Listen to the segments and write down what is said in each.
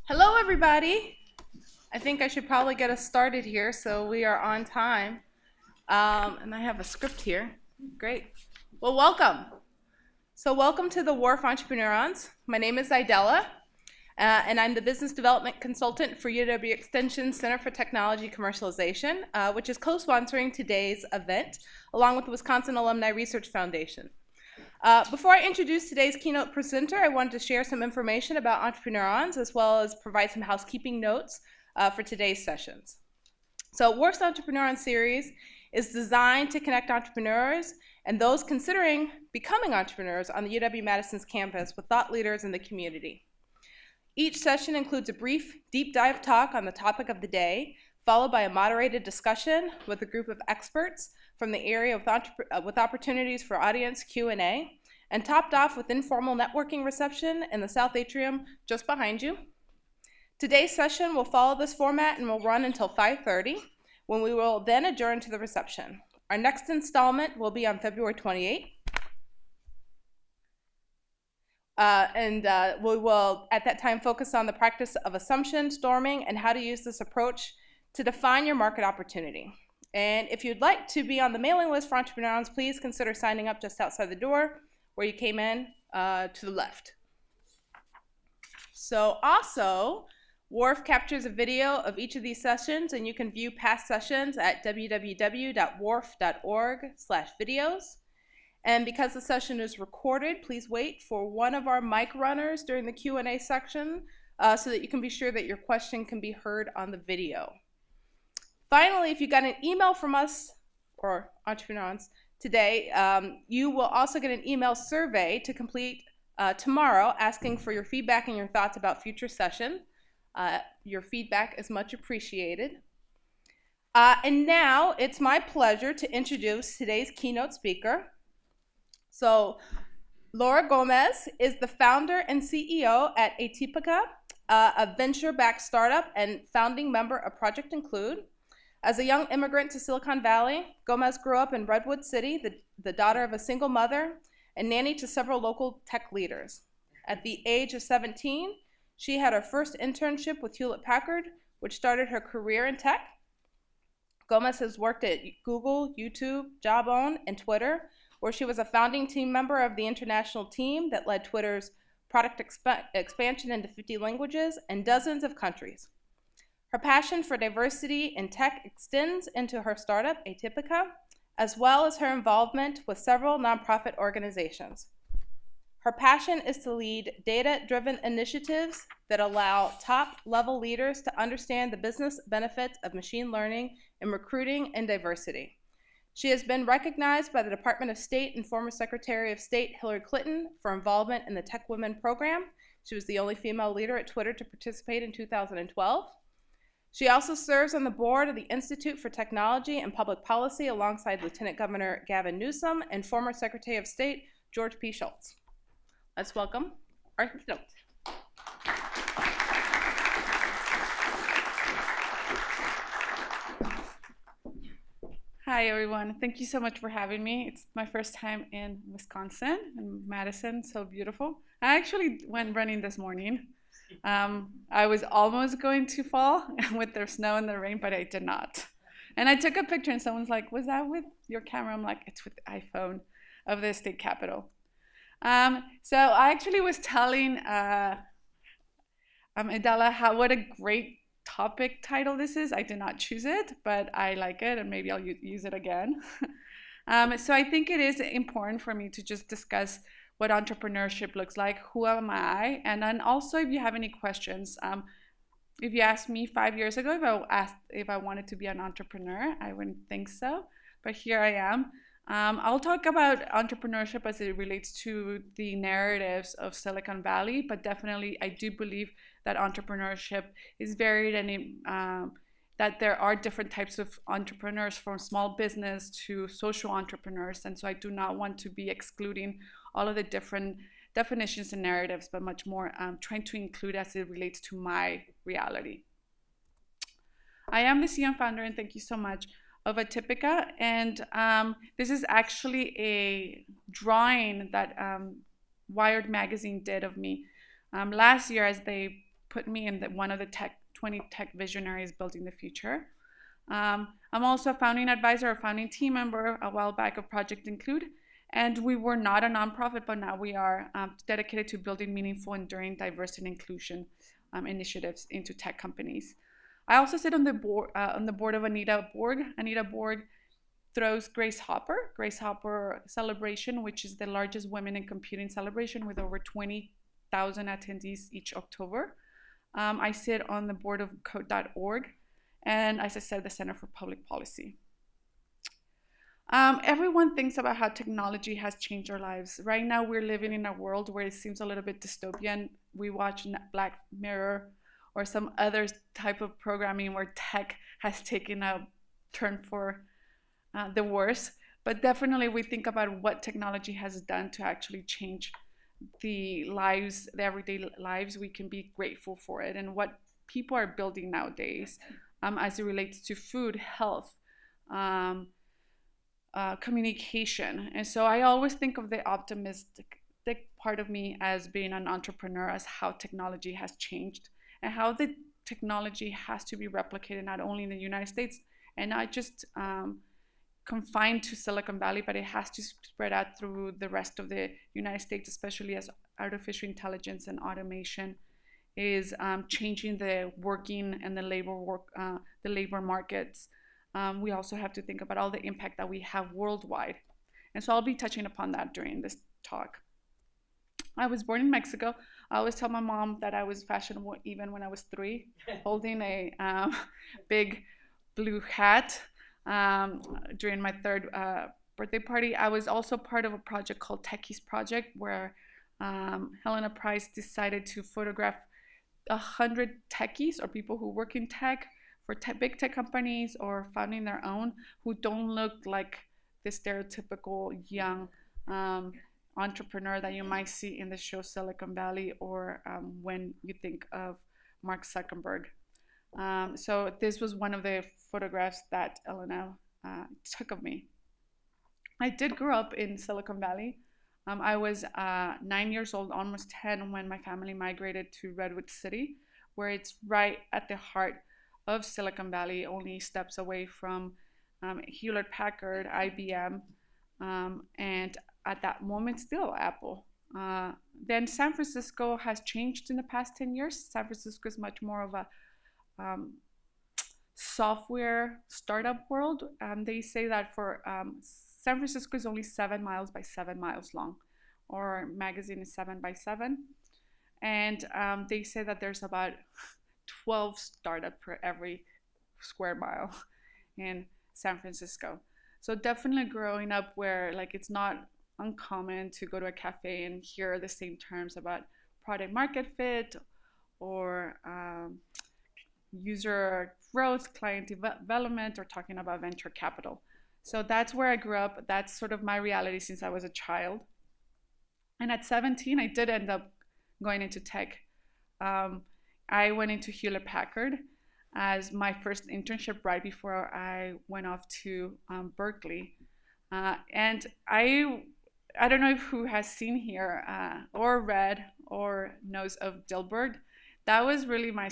Hello, everybody. I think I should probably get us started here so we are on time. And I have a script here. Great. Well, welcome. Welcome to the WARF Entrepreneurons. My name is Idella, and I'm the Business Development Consultant for UW Extension Center for Technology Commercialization, which is co-sponsoring today's event, along with the Wisconsin Alumni Research Foundation. Before I introduce today's keynote presenter, I wanted to share some information about Entrepreneurons, as well as provide some housekeeping notes for today's sessions. So WARF's Entrepreneurons series is designed to connect entrepreneurs and those considering becoming entrepreneurs on the UW-Madison's campus with thought leaders in the community. Each session includes a brief, deep dive talk on the topic of the day, followed by a moderated discussion with a group of experts from the area with opportunities for audience Q&A, and topped off with informal networking reception in the South Atrium just behind you. Today's session will follow this format and will run until 5:30, when we will then adjourn to the reception. Our next installment will be on February 28th. We will, at that time, focus on the practice of assumption storming and how to use this approach to define your market opportunity. And if you'd like to be on the mailing list for Entrepreneurons, please consider signing up just outside the door where you came in to the left. So also, WARF captures a video of each of these sessions, and you can view past sessions at www.warf.org/videos. And because the session is recorded, please wait for one of our mic runners during the Q&A section so that you can be sure that your question can be heard on the video. Finally, if you got an email from us, or Entrepreneurons, today, you will also get an email survey to complete tomorrow, asking for your feedback and your thoughts about future session. Your feedback is much appreciated. And now, it's my pleasure to introduce today's keynote speaker. So, Laura Gómez is the founder and CEO at Atipica, a venture-backed startup and founding member of Project Include. As a young immigrant to Silicon Valley, Gómez grew up in Redwood City, the daughter of a single mother and nanny to several local tech leaders. At the age of 17, she had her first internship with Hewlett-Packard, which started her career in tech. Gómez has worked at Google, YouTube, Jawbone, and Twitter, where she was a founding team member of the international team that led Twitter's product expansion into 50 languages and dozens of countries. Her passion for diversity in tech extends into her startup, Atipica, as well as her involvement with several nonprofit organizations. Her passion is to lead data-driven initiatives that allow top-level leaders to understand the business benefits of machine learning in recruiting and diversity. She has been recognized by the Department of State and former Secretary of State Hillary Clinton for involvement in the Tech Women program. She was the only female leader at Twitter to participate in 2012. She also serves on the board of the Institute for Technology and Public Policy alongside Lieutenant Governor Gavin Newsom and former Secretary of State George P. Shultz. Let's welcome our keynote. Hi, everyone. Thank you so much for having me. It's my first time in Wisconsin, in Madison, so beautiful. I actually went running this morning. I was almost going to fall with the snow and the rain, but I did not. And I took a picture and someone's like, was that with your camera? I'm like, it's with the iPhone of the state capitol. So I actually was telling Idella what a great topic title this is. I did not choose it, but I like it and maybe I'll use it again. So I think it is important for me to just discuss what entrepreneurship looks like, who am I, and then also if you have any questions. If you asked me 5 years ago if I wanted to be an entrepreneur, I wouldn't think so, but here I am. I'll talk about entrepreneurship as it relates to the narratives of Silicon Valley, but definitely I do believe that entrepreneurship is varied and that there are different types of entrepreneurs, from small business to social entrepreneurs, and so I do not want to be excluding all of the different definitions and narratives, but much more trying to include as it relates to my reality. I am the CEO and founder, and thank you so much, of Atipica, and this is actually a drawing that Wired magazine did of me last year as they put me in one of the 20 tech visionaries building the future. I'm also a founding advisor, a founding team member a while back of Project Include. And we were not a nonprofit, but now we are dedicated to building meaningful, enduring diversity and inclusion initiatives into tech companies. I also sit on the board of Anita Borg. Anita Borg throws Grace Hopper Celebration, which is the largest women in computing celebration with over 20,000 attendees each October. I sit on the board of Code.org, and as I said, the Center for Public Policy. Everyone thinks about how technology has changed our lives. Right now, we're living in a world where it seems a little bit dystopian. We watch Black Mirror or some other type of programming where tech has taken a turn for the worse. But definitely, we think about what technology has done to actually change the lives, the everyday lives. We can be grateful for it and what people are building nowadays as it relates to food, health, communication. And so I always think of the optimistic part of me as being an entrepreneur, as how technology has changed and how the technology has to be replicated not only in the United States and not just confined to Silicon Valley, but it has to spread out through the rest of the United States, especially as artificial intelligence and automation is changing the working and the labor markets. We also have to think about all the impact that we have worldwide. And so I'll be touching upon that during this talk. I was born in Mexico. I always tell my mom that I was fashionable even when I was 3, holding a big blue hat during my 3rd birthday party. I was also part of a project called Techies Project, where Helena Price decided to photograph 100 techies or people who work in tech for big tech companies or founding their own who don't look like the stereotypical young entrepreneur that you might see in the show Silicon Valley or when you think of Mark Zuckerberg. So this was one of the photographs that Elena took of me. I did grow up in Silicon Valley. I was 9 years old, almost 10, when my family migrated to Redwood City, where it's right at the heart of Silicon Valley, only steps away from Hewlett Packard, IBM, and at that moment still Apple. Then San Francisco has changed in the past 10 years. San Francisco is much more of a software startup world. They say that for San Francisco is only 7 miles by 7 miles long. Our magazine is 7 by 7. And they say that there's about 12 startups per every square mile in San Francisco. So definitely growing up where like it's not uncommon to go to a cafe and hear the same terms about product market fit or user growth, client development, or talking about venture capital. So that's where I grew up. That's sort of my reality since I was a child. And at 17, I did end up going into tech. I went into Hewlett Packard as my first internship right before I went off to Berkeley. And I don't know if who has seen here or read or knows of Dilbert. That was really my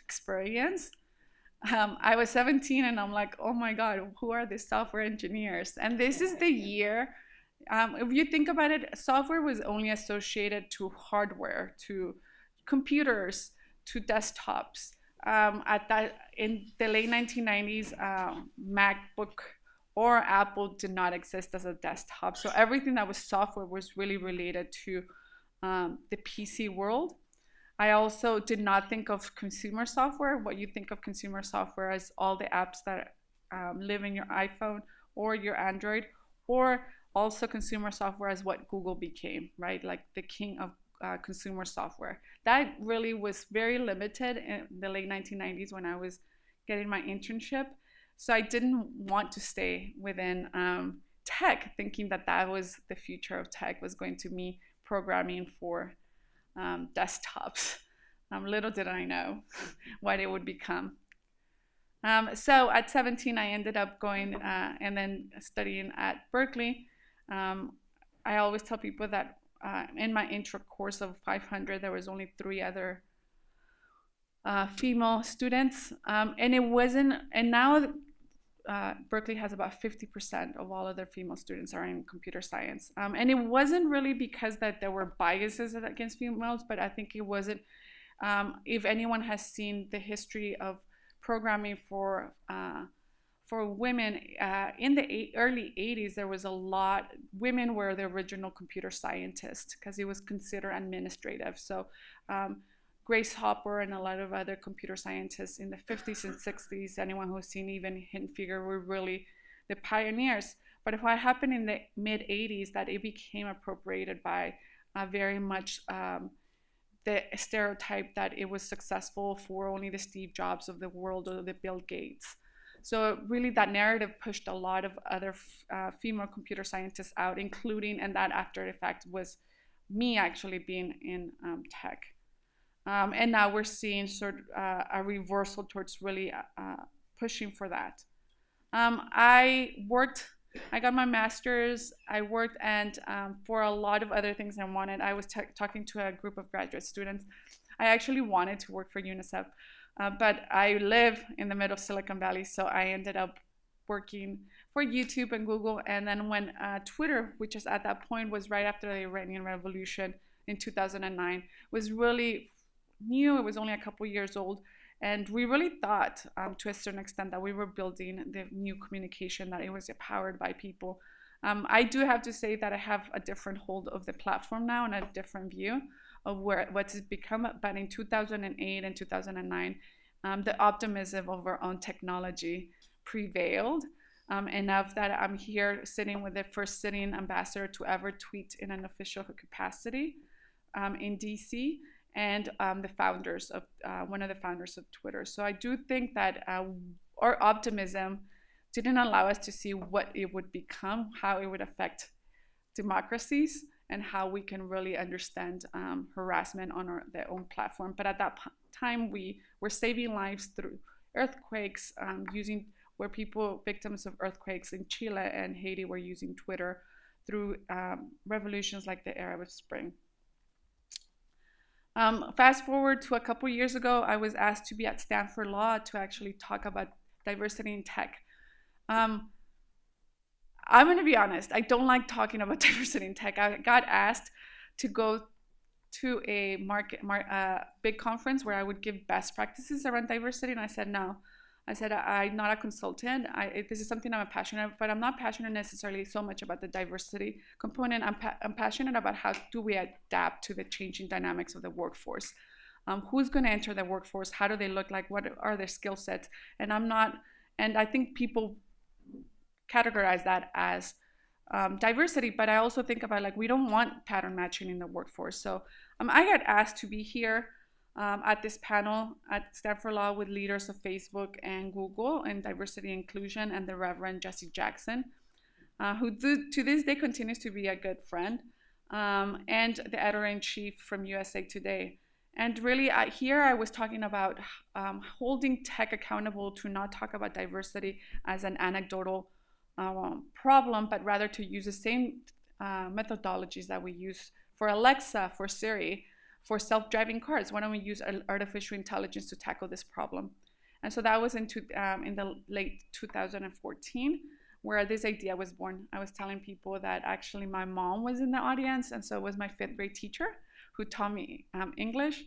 experience. I was 17 and I'm like, oh my God, who are these software engineers? And this is the year, if you think about it, software was only associated to hardware, to computers, to desktops. In the late 1990s, MacBook or Apple did not exist as a desktop. So everything that was software was really related to the PC world. I also did not think of consumer software. What you think of consumer software as all the apps that live in your iPhone or your Android, or also consumer software as what Google became, right? Like the king of consumer software. That really was very limited in the late 1990s when I was getting my internship. So I didn't want to stay within tech, thinking that that was the future of tech, was going to be programming for desktops. Little did I know what it would become. So at 17, I ended up going and then studying at Berkeley. I always tell people that in my intro course of 500, there was only 3 other female students, and it wasn't. And now Berkeley has about 50% of all of their female students are in computer science, and it wasn't really because that there were biases against females, but I think it wasn't. If anyone has seen the history of programming for women in the early 80s, there was a lot. Women were the original computer scientists because it was considered administrative. So Grace Hopper and a lot of other computer scientists in the 50s and 60s, anyone who's seen even Hidden Figure, were really the pioneers. But what happened in the mid 80s, that it became appropriated by very much the stereotype that it was successful for only the Steve Jobs of the world or the Bill Gates. So really that narrative pushed a lot of other female computer scientists out, including, and that after effect was me actually being in tech. And now we're seeing sort of a reversal towards really pushing for that. I got my master's, I worked, and for a lot of other things I wanted, I was talking to a group of graduate students. I actually wanted to work for UNICEF, but I live in the middle of Silicon Valley, so I ended up working for YouTube and Google. And then when Twitter, which is at that point was right after the Iranian Revolution in 2009, was really new, it was only a couple years old, and we really thought to a certain extent that we were building the new communication, that it was powered by people. I do have to say that I have a different hold of the platform now and a different view of what it's become. But in 2008 and 2009, the optimism of our own technology prevailed enough that I'm here sitting with the first sitting ambassador to ever tweet in an official capacity in DC, and the founders of one of the founders of Twitter. So I do think that our optimism didn't allow us to see what it would become, how it would affect democracies, and how we can really understand harassment on their own platform. But at that time, we were saving lives through earthquakes, where people, victims of earthquakes in Chile and Haiti, were using Twitter through revolutions like the Arab Spring. Fast forward to a couple years ago, I was asked to be at Stanford Law to actually talk about diversity in tech. I'm going to be honest, I don't like talking about diversity in tech. I got asked to go to a big conference where I would give best practices around diversity, and I said no. I said, I'm not a consultant. This is something I'm passionate about, but I'm not passionate necessarily so much about the diversity component. I'm passionate about how do we adapt to the changing dynamics of the workforce. Who's going to enter the workforce? How do they look like? What are their skill sets? And I think people categorize that as diversity, but I also think about we don't want pattern matching in the workforce. So I got asked to be here at this panel at Stanford Law with leaders of Facebook and Google in diversity and inclusion, and the Reverend Jesse Jackson, who to this day continues to be a good friend, and the editor-in-chief from USA Today. And really, here I was talking about holding tech accountable to not talk about diversity as an anecdotal problem, but rather to use the same methodologies that we use for Alexa, for Siri, for self-driving cars. Why don't we use artificial intelligence to tackle this problem? And so that was in the late 2014, where this idea was born. I was telling people that actually my mom was in the audience, and so was my 5th grade teacher who taught me English.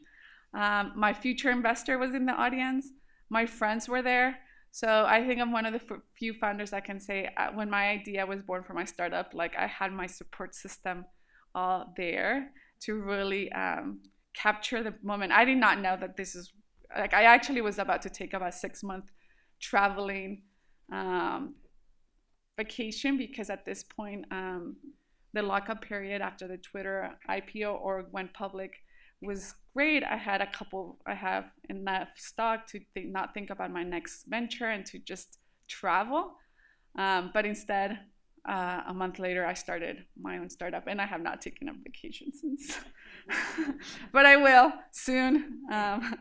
My future investor was in the audience. My friends were there. So I think I'm one of the few founders that can say when my idea was born for my startup, I had my support system all there to really capture the moment. I did not know that this is, I actually was about to take about 6-month traveling vacation, because at this point, the lockup period after the Twitter IPO or went public was great. I have enough stock to not think about my next venture and to just travel. But instead, a month later, I started my own startup, and I have not taken a vacation since. But I will soon. I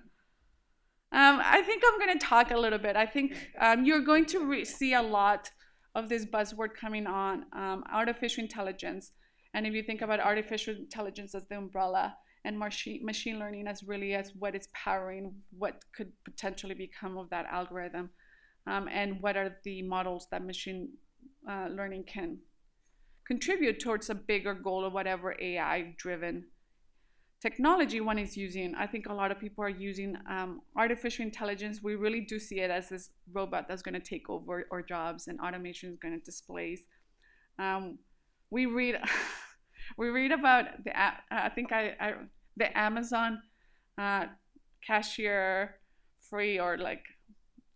think I'm going to talk a little bit. I think you're going to see a lot of this buzzword coming on, artificial intelligence. And if you think about artificial intelligence as the umbrella and machine learning as really as what is powering what could potentially become of that algorithm, and what are the models that machine learning can contribute towards a bigger goal of whatever AI driven technology one is using. I think a lot of people are using artificial intelligence. We really do see it as this robot that's going to take over our jobs, and automation is going to displace. We read we read about the the Amazon cashier free or like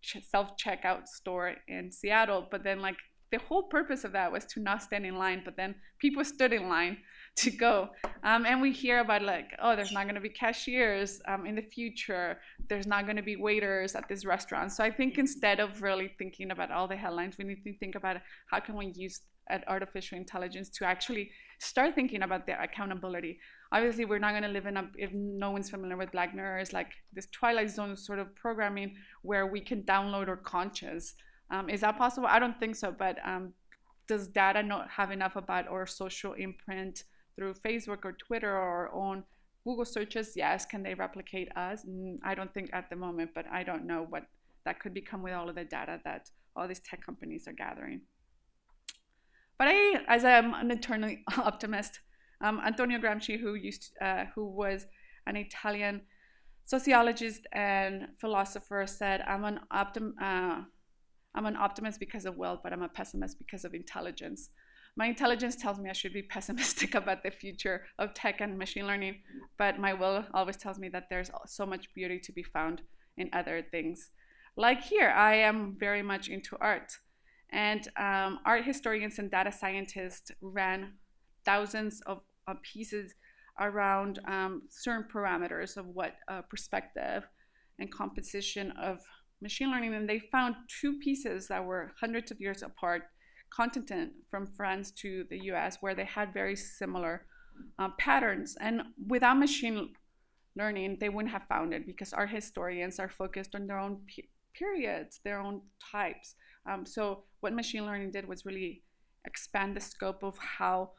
self checkout store in Seattle, but then like the whole purpose of that was to not stand in line, but then people stood in line to go. And we hear about like, oh, there's not going to be cashiers in the future. There's not going to be waiters at this restaurant. So I think instead of really thinking about all the headlines, we need to think about how can we use artificial intelligence to actually start thinking about the accountability. Obviously, we're not going to live in if no one's familiar with Black Mirror, it's like this Twilight Zone sort of programming where we can download our conscious. Is that possible? I don't think so, but does data not have enough about our social imprint through Facebook or Twitter or our own Google searches? Yes. Can they replicate us? I don't think at the moment, but I don't know what that could become with all of the data that all these tech companies are gathering. But as I'm an eternal optimist, Antonio Gramsci, who was an Italian sociologist and philosopher, said, I'm an optimist because of will, but I'm a pessimist because of intelligence. My intelligence tells me I should be pessimistic about the future of tech and machine learning, but my will always tells me that there's so much beauty to be found in other things. Like here, I am very much into art. And art historians and data scientists ran thousands of pieces around certain parameters of what perspective and composition of machine learning. And they found two pieces that were hundreds of years apart, continent from France to the US, where they had very similar patterns. And without machine learning, they wouldn't have found it, because art historians are focused on their own periods, their own types. So what machine learning did was really expand the scope of how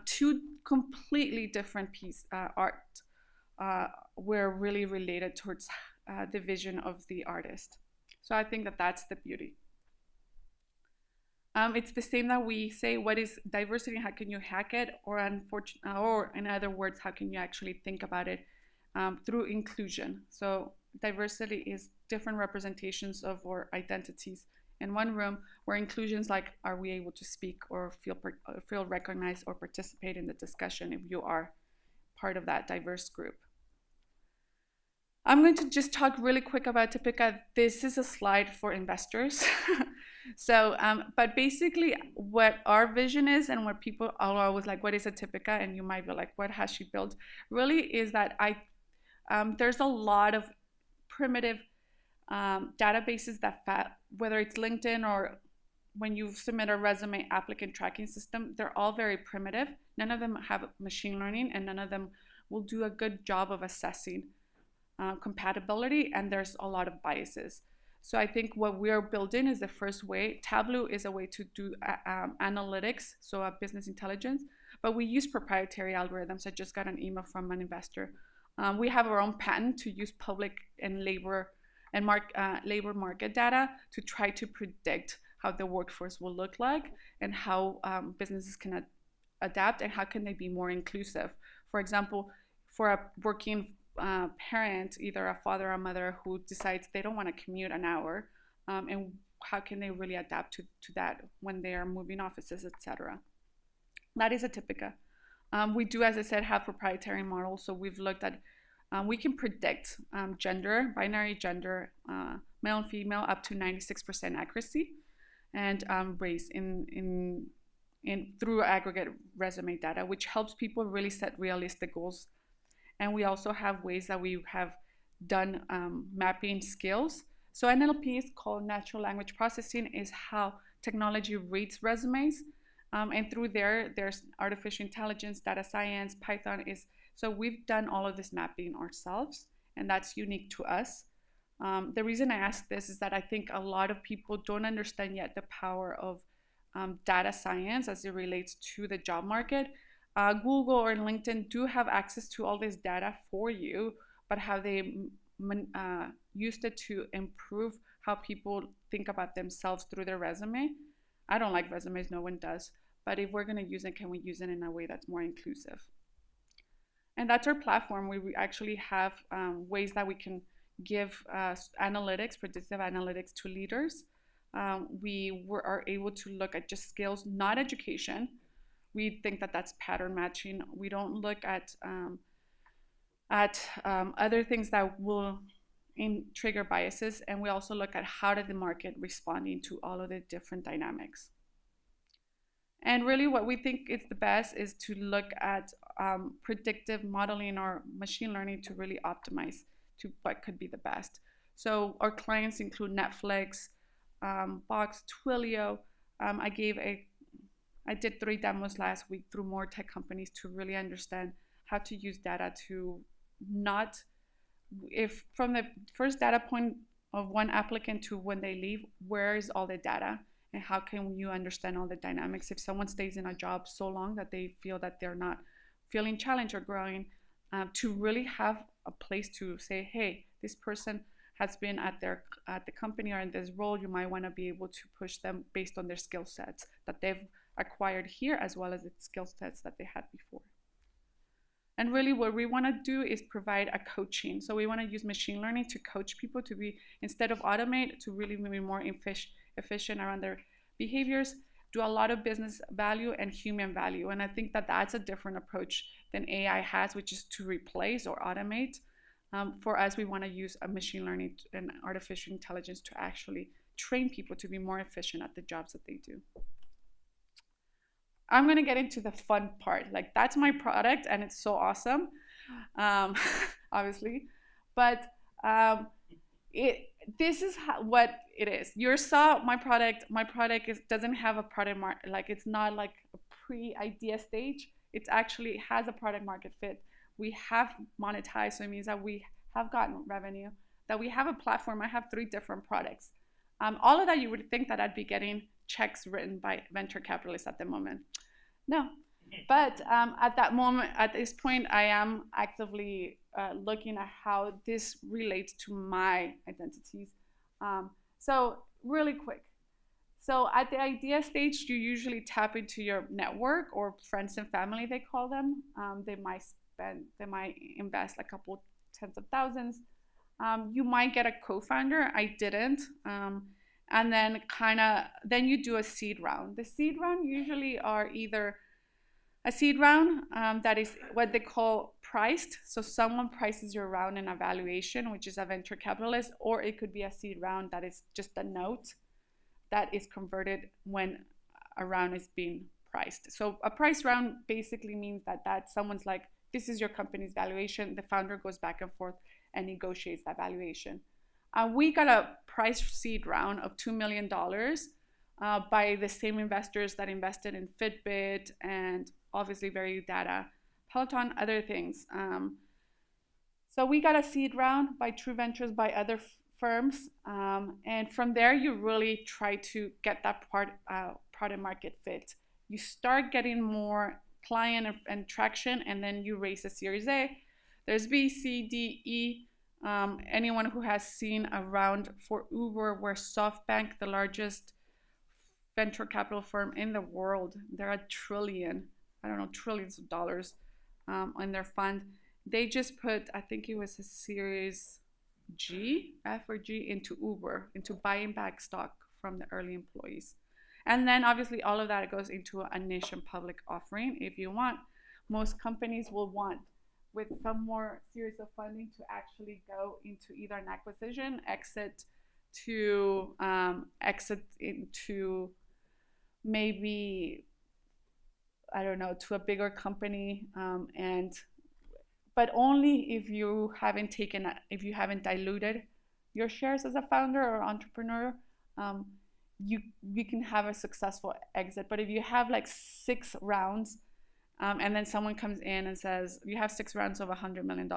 two completely different art were really related towards the vision of the artist. So I think that that's the beauty. It's the same that we say, what is diversity? How can you hack it? Or in other words, how can you actually think about it through inclusion? So diversity is different representations of our identities in one room, where inclusions like, are we able to speak or feel recognized or participate in the discussion if you are part of that diverse group. I'm going to just talk really quick about Atipica. This is a slide for investors. So, but basically what our vision is, and what people are always like, what is Atipica? And you might be like, what has she built? Really is that there's a lot of primitive databases that whether it's LinkedIn or when you submit a resume applicant tracking system, they're all very primitive. None of them have machine learning, and none of them will do a good job of assessing compatibility, and there's a lot of biases. So I think what we're building is the first way. Tableau is a way to do analytics, so business intelligence, but we use proprietary algorithms. I just got an email from an investor. We have our own patent to use public and labor market data to try to predict how the workforce will look like, and how businesses can adapt, and how can they be more inclusive. For example, for a working parent, either a father or a mother who decides they don't want to commute an hour, and how can they really adapt to that when they are moving offices, etc. That is Atipica. We do, as I said, have proprietary models. So we've looked at, we can predict gender, binary gender, male and female, up to 96% accuracy, and race in through aggregate resume data, which helps people really set realistic goals. And we also have ways that we have done mapping skills. So NLP is called natural language processing, is how technology reads resumes. And through there's artificial intelligence, data science, Python is, so we've done all of this mapping ourselves, and that's unique to us. The reason I ask this is that I think a lot of people don't understand yet the power of data science as it relates to the job market. Google or LinkedIn do have access to all this data for you, but how they used it to improve how people think about themselves through their resume. I don't like resumes, no one does. But if we're going to use it, can we use it in a way that's more inclusive? And that's our platform where we actually have ways that we can give analytics, predictive analytics to leaders. We are able to look at just skills, not education. We think that that's pattern matching. We don't look at other things that will trigger biases, and we also look at how did the market responding to all of the different dynamics. And really what we think is the best is to look at predictive modeling or machine learning to really optimize to what could be the best. So our clients include Netflix, Box, Twilio. I did 3 demos last week through more tech companies to really understand how to use data to not, if from the first data point of one applicant to when they leave, where is all the data? And how can you understand all the dynamics if someone stays in a job so long that they feel that they're not feeling challenged or growing, to really have a place to say, hey, this person has been at the company or in this role. You might want to be able to push them based on their skill sets that they've acquired here, as well as the skill sets that they had before. And really what we want to do is provide a coaching. So we want to use machine learning to coach people to be, instead of automate, to really be more efficient around their behaviors, do a lot of business value and human value. And I think that that's a different approach than AI has, which is to replace or automate. For us, we want to use a machine learning and artificial intelligence to actually train people to be more efficient at the jobs that they do. I'm going to get into the fun part. Like, that's my product and it's so awesome, obviously. But this is what it is. You saw my product. My product doesn't have a product market, like it's not like a pre-idea stage. It actually has a product market fit. We have monetized, so it means that we have gotten revenue, that we have a platform. I have 3 different products. All of that, you would think that I'd be getting checks written by venture capitalists at the moment. No, but at that moment, at this point, I am actively looking at how this relates to my identities. So really quick. So at the idea stage, you usually tap into your network or friends and family, they call them. They might invest a couple tens of thousands. You might get a co-founder. I didn't. And then then you do a seed round. The seed round usually are either a seed round that is what they call priced. So someone prices your round in a valuation, which is a venture capitalist, or it could be a seed round that is just a note that is converted when a round is being priced. So a price round basically means that someone's like, this is your company's valuation. The founder goes back and forth and negotiates that valuation. We got a price seed round of $2 million by the same investors that invested in Fitbit and obviously Very Data, Peloton, other things. So we got a seed round by True Ventures, by other firms. And from there, you really try to get that product market fit. You start getting more client and traction, and then you raise a Series A. There's B, C, D, E. Anyone who has seen a round for Uber, where SoftBank, the largest venture capital firm in the world, they're a trillions of dollars on their fund. They just put, I think it was a Series G, F or G, into Uber, into buying back stock from the early employees. And then obviously all of that goes into a niche and public offering if you want. Most companies will want, with some more series of funding, to actually go into either an acquisition, exit into maybe, I don't know, to a bigger company, but only if you haven't diluted your shares as a founder or entrepreneur. You can have a successful exit. But if you have like 6 rounds, and then someone comes in and says, you have 6 rounds of $100 million,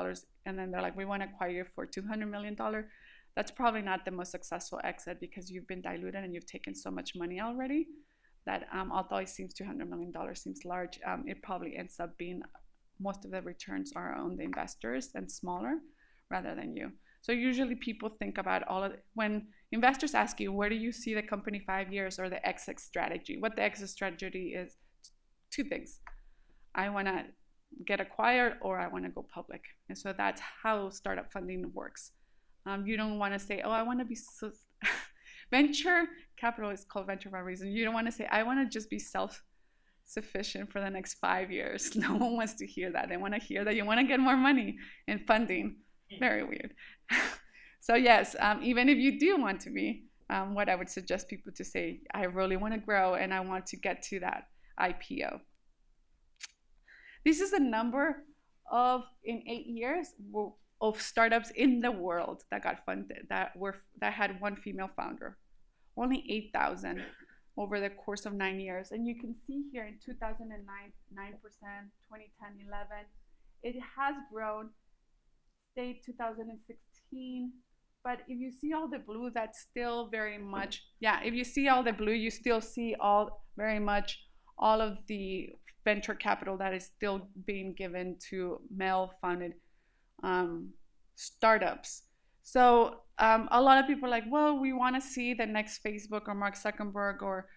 and then they're like, we want to acquire you for $200 million, that's probably not the most successful exit because you've been diluted and you've taken so much money already. that although it seems $200 million seems large, it probably ends up being most of the returns are on the investors and smaller rather than you. So usually people think about all of when investors ask you, where do you see the company 5 years, or the exit strategy? What the exit strategy is, two things. I want to get acquired, or I want to go public. And so that's how startup funding works. You don't want to say, oh, I want to be so venture capital is called venture for a reason. You don't want to say, I want to just be self-sufficient for the next 5 years. No one wants to hear that. They want to hear that you want to get more money and funding. Very weird. So yes, even if you do want to be, what I would suggest people to say, I really want to grow and I want to get to that IPO. This is a number of, in 8 years, of startups in the world that got funded, that had one female founder. Only 8,000 over the course of 9 years. And you can see here in 2009, 9%, 2010, 11. It has grown, stayed 2016. But if you see all the blue, that's still very much, yeah, if you see all the blue, you still see very much all of the venture capital that is still being given to male-funded startups. So a lot of people are like, well, we want to see the next Facebook or Mark Zuckerberg or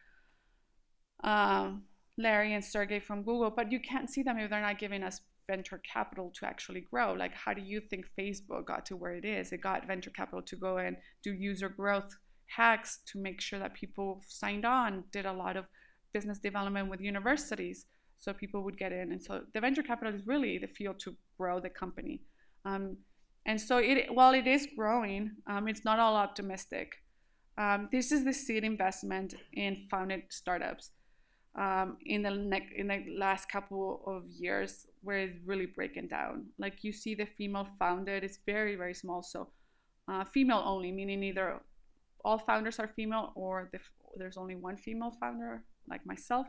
Larry and Sergey from Google, but you can't see them if they're not giving us venture capital to actually grow. Like, how do you think Facebook got to where it is? It got venture capital to go and do user growth hacks to make sure that people signed on, did a lot of business development with universities so people would get in. And so the venture capital is really the field to grow the company. And so while it is growing, it's not all optimistic. This is the seed investment in founded startups in the last couple of years, where it's really breaking down. Like, you see the female founded, it's very, very small. So female only, meaning either all founders are female or there's only one female founder, like myself.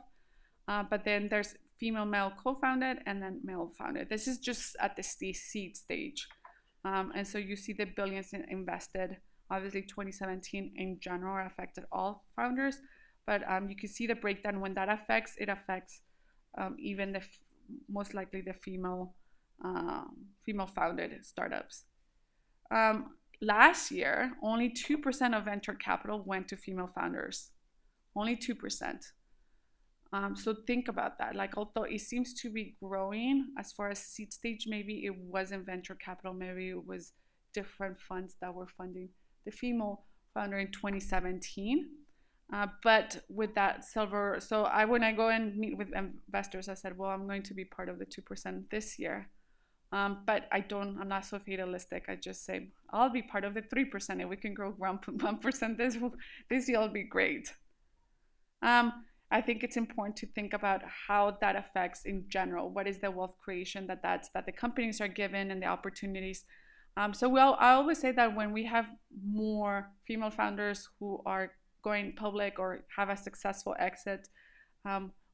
But then there's female male co-founded and then male founded. This is just at the seed stage. And so you see the billions invested. Obviously 2017 in general affected all founders, but you can see the breakdown. When that affects, it affects even most likely the female founded startups. Last year, only 2% of venture capital went to female founders. Only 2%. So think about that. Like, although it seems to be growing as far as seed stage, maybe it wasn't venture capital, maybe it was different funds that were funding the female founder in 2017. But with that when I go and meet with investors, I said, well, I'm going to be part of the 2% this year. But I'm not so fatalistic. I just say, I'll be part of the 3%. If we can grow 1% this year, it'll be great. I think it's important to think about how that affects in general. What is the wealth creation that the companies are given and the opportunities? I always say that when we have more female founders who are going public or have a successful exit,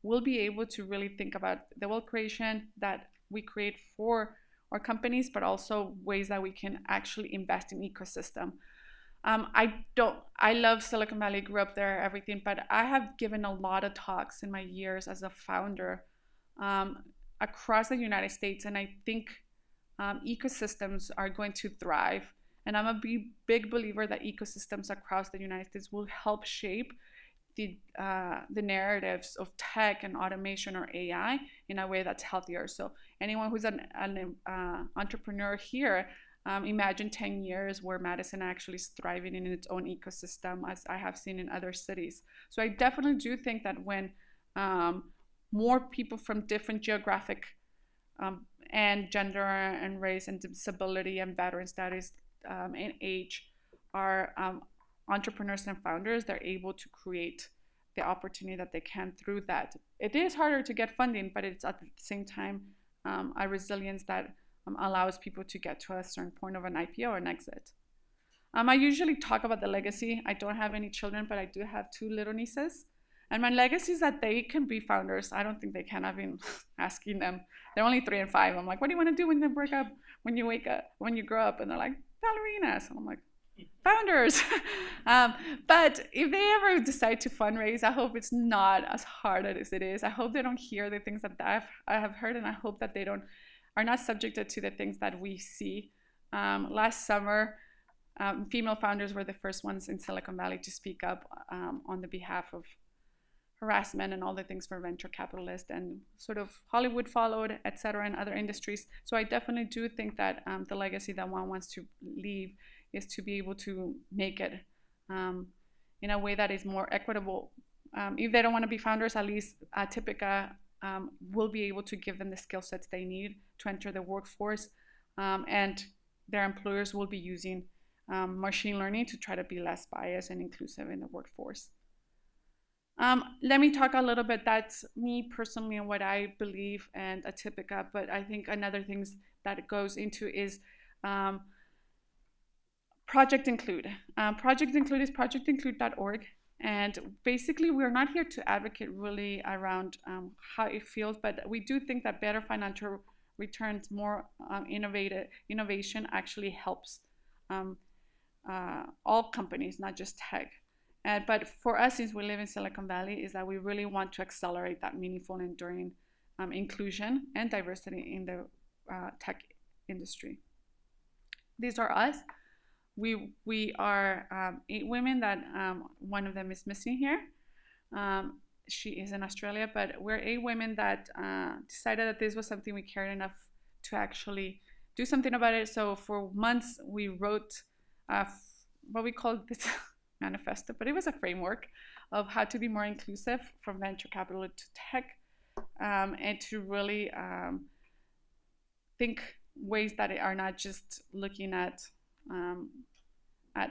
we'll be able to really think about the wealth creation that we create for our companies, but also ways that we can actually invest in ecosystem. I love Silicon Valley, grew up there, everything, but I have given a lot of talks in my years as a founder across the United States, and I think ecosystems are going to thrive. And I'm a big believer that ecosystems across the United States will help shape the narratives of tech and automation or AI in a way that's healthier. So anyone who's an entrepreneur here, imagine 10 years where Madison actually is thriving in its own ecosystem, as I have seen in other cities. So I definitely do think that when more people from different geographic and gender and race and disability and veteran status and age are entrepreneurs and founders, they're able to create the opportunity that they can through that. It is harder to get funding, but it's at the same time a resilience that allows people to get to a certain point of an IPO or an exit. I usually talk about the legacy. I don't have any children, but I do have 2 little nieces. And my legacy is that they can be founders. I don't think they can. I've been asking them. They're only 3 and 5. I'm like, what do you want to do when you wake up, when you grow up? And they're like, ballerinas. And I'm like, founders. But if they ever decide to fundraise, I hope it's not as hard as it is. I hope they don't hear the things that I have heard, and I hope that they are not subjected to the things that we see. Last summer, female founders were the first ones in Silicon Valley to speak up on the behalf of harassment and all the things for venture capitalists, and sort of Hollywood followed, etc., and other industries. So I definitely do think that the legacy that one wants to leave is to be able to make it in a way that is more equitable. If they don't want to be founders, at least Atipica will be able to give them the skill sets they need to enter the workforce, and their employers will be using machine learning to try to be less biased and inclusive in the workforce. Let me talk a little bit. That's me personally and what I believe and Atipica. But I think another things that it goes into is Project Include. Project Include is projectinclude.org. And basically, we're not here to advocate really around how it feels, but we do think that better financial returns, more innovation actually helps all companies, not just tech. But for us, since we live in Silicon Valley, is that we really want to accelerate that meaningful and enduring inclusion and diversity in the tech industry. These are us. We are 8 women that one of them is missing here. She is in Australia, but we're 8 women that decided that this was something we cared enough to actually do something about it. So for months, we wrote what we called this manifesto, but it was a framework of how to be more inclusive from venture capital to tech, and to really think ways that are not just looking at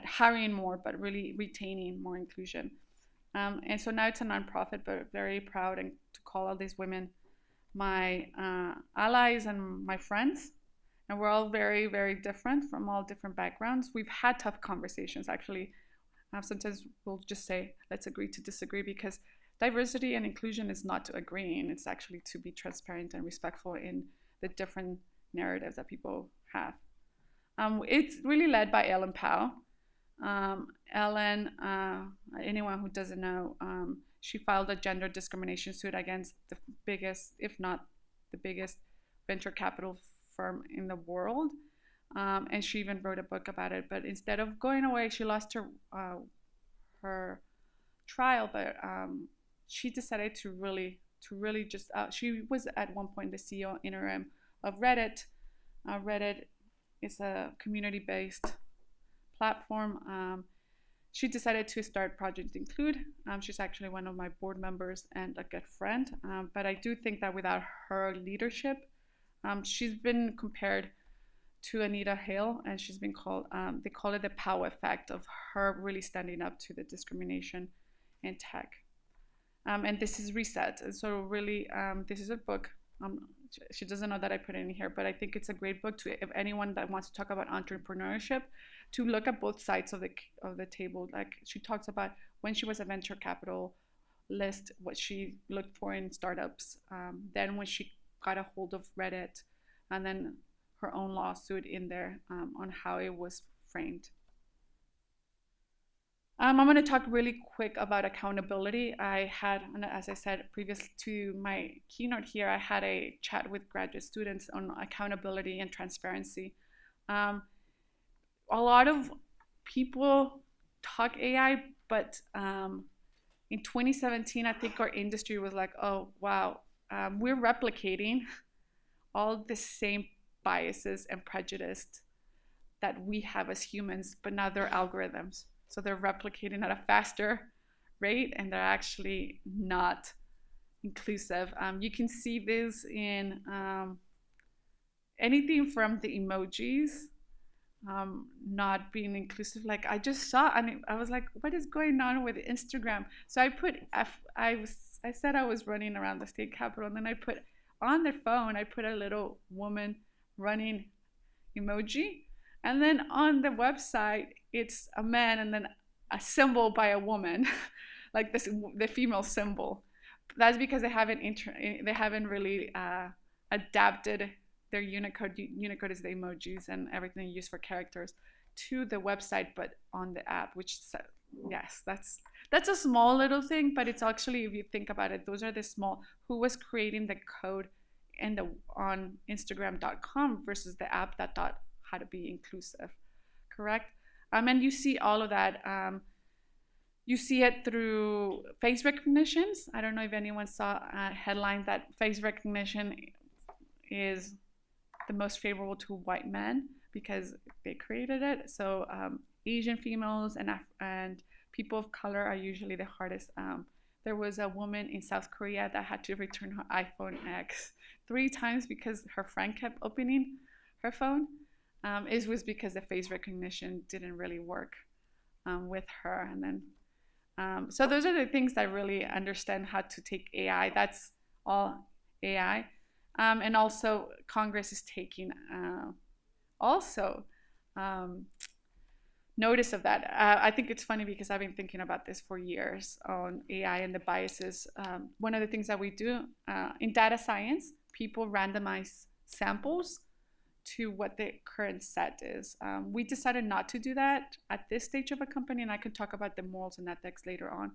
hiring more, but really retaining more inclusion. And so now it's a nonprofit, but very proud and to call all these women my allies and my friends. And we're all very, very different from all different backgrounds. We've had tough conversations, actually. Sometimes we'll just say, let's agree to disagree, because diversity and inclusion is not to agreeing. It's actually to be transparent and respectful in the different narratives that people have. It's really led by Ellen Pao. Ellen, anyone who doesn't know, she filed a gender discrimination suit against the biggest, if not the biggest, venture capital firm in the world. And she even wrote a book about it. But instead of going away, she lost her trial. But she decided to really just. She was at one point the CEO interim of Reddit. Reddit is a community-based platform. She decided to start Project Include. She's actually one of my board members and a good friend. But I do think that without her leadership, she's been compared to Anita Hale, and she's been called, they call it the Pow effect of her really standing up to the discrimination in tech. And this is Reset. And so really, this is a book. She doesn't know that I put it in here, but I think it's a great book to, if anyone that wants to talk about entrepreneurship, to look at both sides of the table. Like she talks about when she was a venture capitalist, what she looked for in startups, then when she got a hold of Reddit, and then her own lawsuit in there on how it was framed. I'm going to talk really quick about accountability. I had, as I said previous to my keynote here, I had a chat with graduate students on accountability and transparency. A lot of people talk AI, but in 2017, I think our industry was like, oh, wow, we're replicating all the same biases and prejudice that we have as humans, but now they're algorithms. So they're replicating at a faster rate, and they're actually not inclusive. You can see this in anything from the emojis not being inclusive. Like I just saw, and I was like, what is going on with Instagram? So I said I was running around the state capitol, and then I put on their phone, I put a little woman running emoji, and then on the website it's a man and then a symbol by a woman, like the female symbol. That's because they haven't really adapted their Unicode. Unicode is the emojis and everything used for characters to the website, but on the app, which, yes, that's a small little thing, but it's actually, if you think about it, those are the small, who was creating the code on Instagram.com versus the app that taught how to be inclusive, correct? And you see all of that. You see it through face recognitions. I don't know if anyone saw a headline that face recognition is the most favorable to white men because they created it. So Asian females and people of color are usually the hardest. There was a woman in South Korea that had to return her iPhone X 3 times because her friend kept opening her phone. It was because the face recognition didn't really work with her. And then, so those are the things that really understand how to take AI. That's all AI. And also Congress is taking notice of that. I think it's funny because I've been thinking about this for years on AI and the biases. One of the things that we do in data science, people randomize samples to what the current set is. We decided not to do that at this stage of a company, and I can talk about the morals and ethics later on,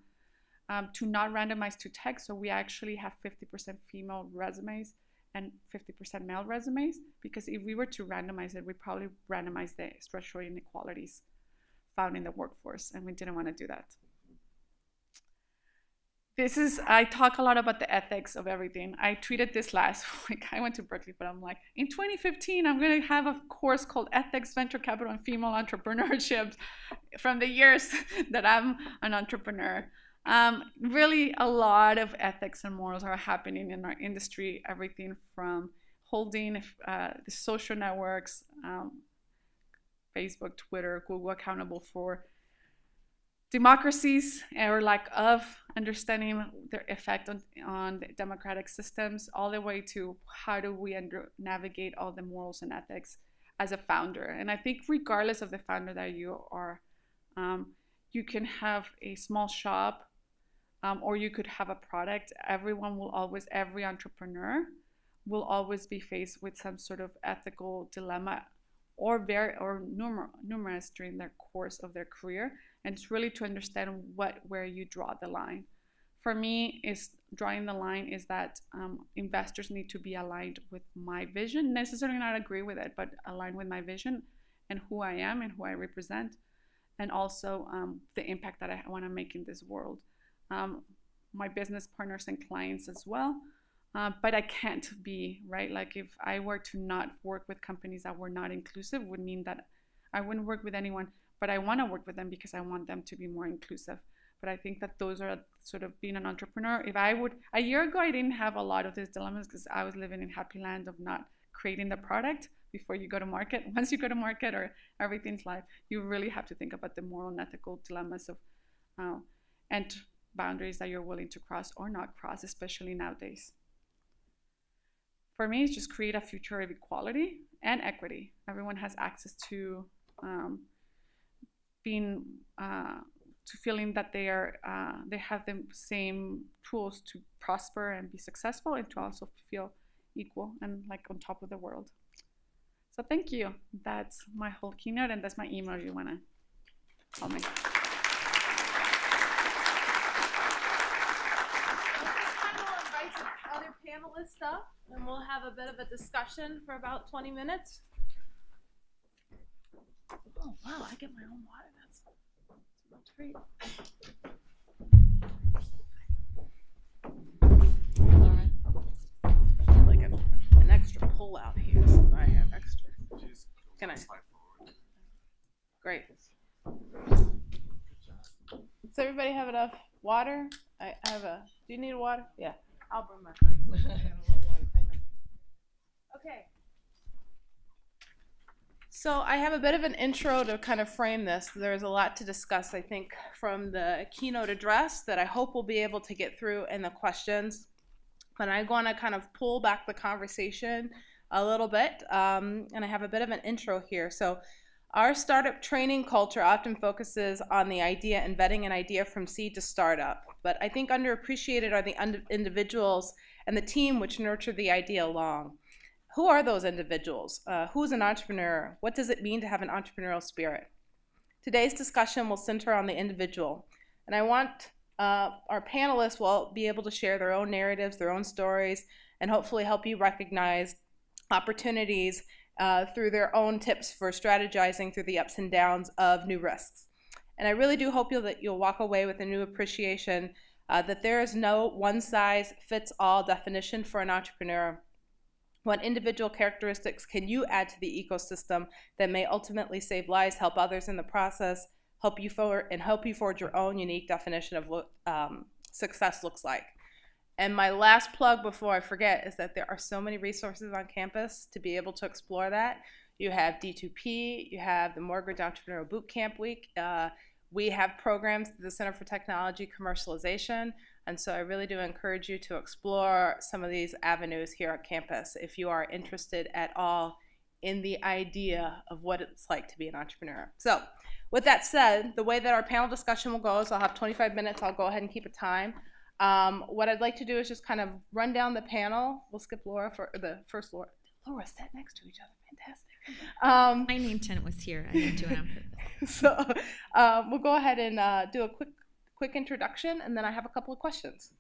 to not randomize to text. So we actually have 50% female resumes and 50% male resumes, because if we were to randomize it, we'd probably randomize the structural inequalities found in the workforce, and we didn't want to do that. I talk a lot about the ethics of everything. I tweeted this last week. I went to Berkeley, but I'm like, in 2015, I'm going to have a course called Ethics, Venture Capital, and Female Entrepreneurship from the years that I'm an entrepreneur. Really, a lot of ethics and morals are happening in our industry, everything from holding the social networks, Facebook, Twitter, Google accountable for democracies or lack of understanding their effect on the democratic systems, all the way to how do we navigate all the morals and ethics as a founder. And I think regardless of the founder that you are, you can have a small shop or you could have a product. Every entrepreneur will always be faced with some sort of ethical dilemma or numerous during their course of their career. And it's really to understand where you draw the line. For me, drawing the line is that investors need to be aligned with my vision, necessarily not agree with it, but align with my vision and who I am and who I represent, and also the impact that I want to make in this world. My business partners and clients as well, but I can't be, right? Like if I were to not work with companies that were not inclusive, would mean that I wouldn't work with anyone. But I want to work with them because I want them to be more inclusive. But I think that those are sort of being an entrepreneur. A year ago, I didn't have a lot of these dilemmas because I was living in happy land of not creating the product before you go to market. Once you go to market or everything's live, you really have to think about the moral and ethical dilemmas of and boundaries that you're willing to cross or not cross, especially nowadays. For me, it's just create a future of equality and equity. Everyone has access to feeling that they have the same tools to prosper and be successful, and to also feel equal and like on top of the world. So thank you. That's my whole keynote, and that's my email if you want to call me. We'll invite some other panelists up, and we'll have a bit of a discussion for about 20 minutes. Oh, wow, I get my own water. That's great. All right. Like an extra pull out here, so I have extra. Can I? Great. Does everybody have enough water? I have do you need water? Yeah. I'll bring my drink. Okay. So I have a bit of an intro to kind of frame this. There's a lot to discuss, I think, from the keynote address that I hope we'll be able to get through in the questions. But I want to kind of pull back the conversation a little bit, and I have a bit of an intro here. So our startup training culture often focuses on the idea and vetting an idea from seed to startup. But I think underappreciated are the individuals and the team which nurture the idea along. Who are those individuals? Who's an entrepreneur? What does it mean to have an entrepreneurial spirit? Today's discussion will center on the individual, and I want our panelists will be able to share their own narratives, their own stories, and hopefully help you recognize opportunities through their own tips for strategizing through the ups and downs of new risks. And I really do hope that you'll walk away with a new appreciation that there is no one-size-fits-all definition for an entrepreneur. What individual characteristics can you add to the ecosystem that may ultimately save lives, help others in the process, help you forge your own unique definition of what success looks like? And my last plug before I forget is that there are so many resources on campus to be able to explore that. You have D2P, you have the Mortgage Entrepreneurial Bootcamp Week. We have programs through the Center for Technology Commercialization. And so I really do encourage you to explore some of these avenues here at campus if you are interested at all in the idea of what it's like to be an entrepreneur. So with that said, the way that our panel discussion will go is I'll have 25 minutes. I'll go ahead and keep a time. What I'd like to do is just kind of run down the panel. We'll skip Laura for the first Laura. Laura sat next to each other. Fantastic. My name tag was here. I didn't do it on purpose. So we'll go ahead and do a quick introduction, and then I have a couple of questions.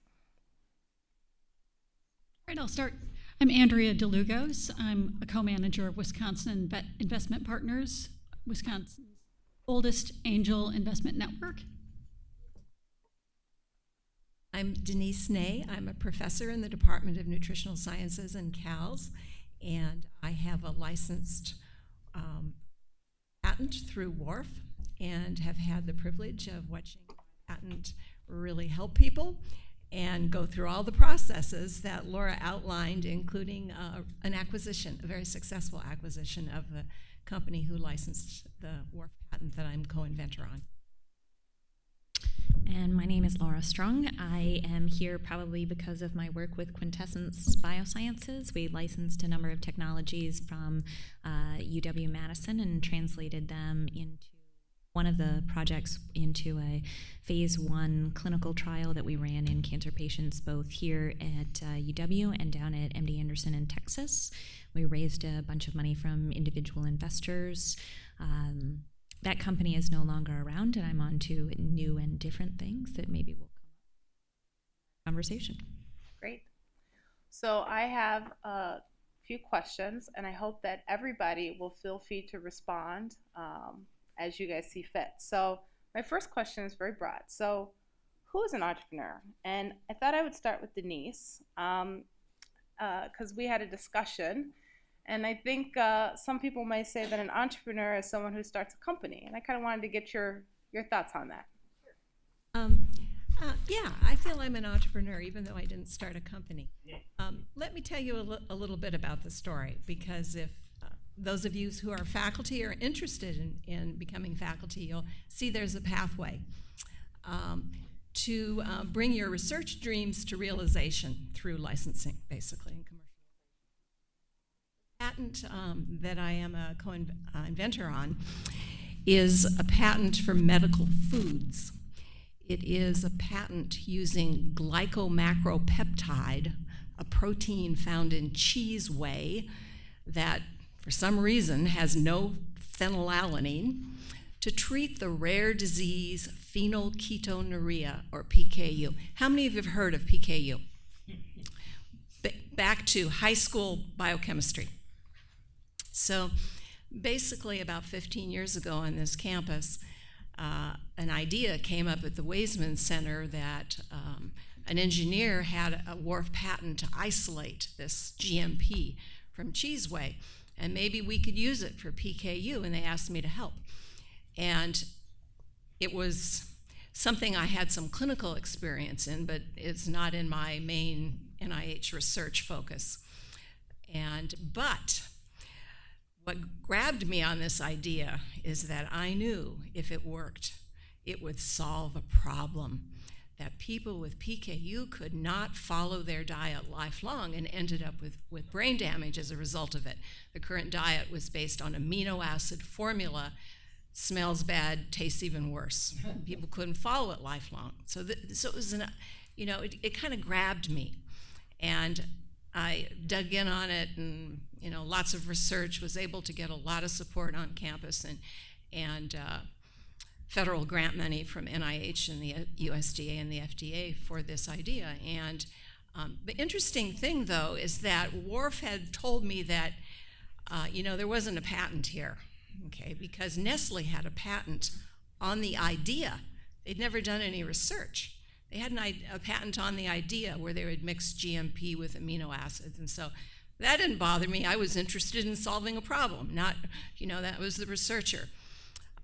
All right, I'll start. I'm Andrea Dlugos. I'm a co-manager of Wisconsin Investment Partners, Wisconsin's oldest angel investment network. I'm Denise Ney. I'm a professor in the Department of Nutritional Sciences and CALS, and I have a licensed patent through WARF and have had the privilege of watching patent really help people and go through all the processes that Laura outlined, including an acquisition, a very successful acquisition of the company who licensed the WARF patent that I'm co-inventor on. And my name is Laura Strong. I am here probably because of my work with Quintessence Biosciences. We licensed a number of technologies from UW-Madison and translated them into one of the projects into a phase 1 clinical trial that we ran in cancer patients both here at UW and down at MD Anderson in Texas. We raised a bunch of money from individual investors. That company is no longer around, and I'm on to new and different things that maybe will come up in conversation. Great. So I have a few questions, and I hope that everybody will feel free to respond as you guys see fit. So my first question is very broad. So who is an entrepreneur? And I thought I would start with Denise because we had a discussion. And I think some people may say that an entrepreneur is someone who starts a company. And I kind of wanted to get your thoughts on that. Yeah, I feel I'm an entrepreneur even though I didn't start a company. Let me tell you a little bit about the story, because if those of you who are faculty are interested in becoming faculty, you'll see there's a pathway to bring your research dreams to realization through licensing, basically, and commercial. Patent that I am a co-inventor on is a patent for medical foods. It is a patent using glycomacropeptide, a protein found in cheese whey that for some reason has no phenylalanine, to treat the rare disease phenylketonuria, or PKU. How many of you have heard of PKU? Back to high school biochemistry. So basically about 15 years ago on this campus, an idea came up at the Weizmann Center that an engineer had a WARF patent to isolate this GMP from cheese whey, and maybe we could use it for PKU, and they asked me to help. And it was something I had some clinical experience in, but it's not in my main NIH research focus. But what grabbed me on this idea is that I knew if it worked, it would solve a problem, that people with PKU could not follow their diet lifelong and ended up with brain damage as a result of it. The current diet was based on amino acid formula, smells bad, tastes even worse. People couldn't follow it lifelong. So it was it kind of grabbed me. And I dug in on it, and lots of research, was able to get a lot of support on campus, and federal grant money from NIH and the USDA and the FDA for this idea. And the interesting thing, though, is that WARF had told me that there wasn't a patent here, okay, because Nestle had a patent on the idea. They'd never done any research. They had a patent on the idea where they would mix GMP with amino acids, and so that didn't bother me. I was interested in solving a problem, not, that was the researcher.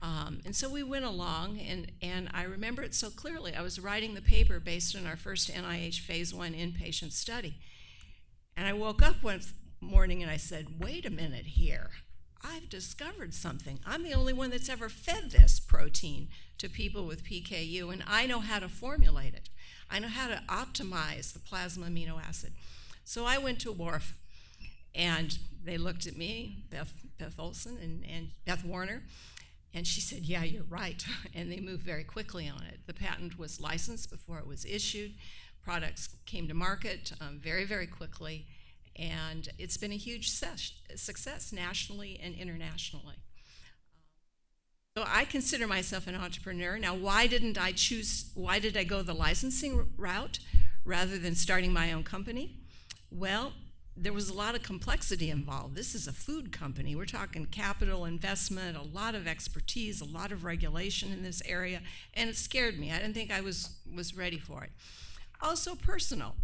And so we went along, and I remember it so clearly. I was writing the paper based on our first NIH Phase 1 inpatient study, and I woke up one morning and I said, wait a minute here. I've discovered something. I'm the only one that's ever fed this protein to people with PKU, and I know how to formulate it. I know how to optimize the plasma amino acid. So I went to WARF, and they looked at me, Beth Olson and Beth Warner, and she said, yeah, you're right, and they moved very quickly on it. The patent was licensed before it was issued. Products came to market very, very quickly, and it's been a huge success nationally and internationally. So I consider myself an entrepreneur. Now, why did I go the licensing route rather than starting my own company? Well, there was a lot of complexity involved. This is a food company. We're talking capital investment, a lot of expertise, a lot of regulation in this area, and it scared me. I didn't think I was ready for it. Also personal.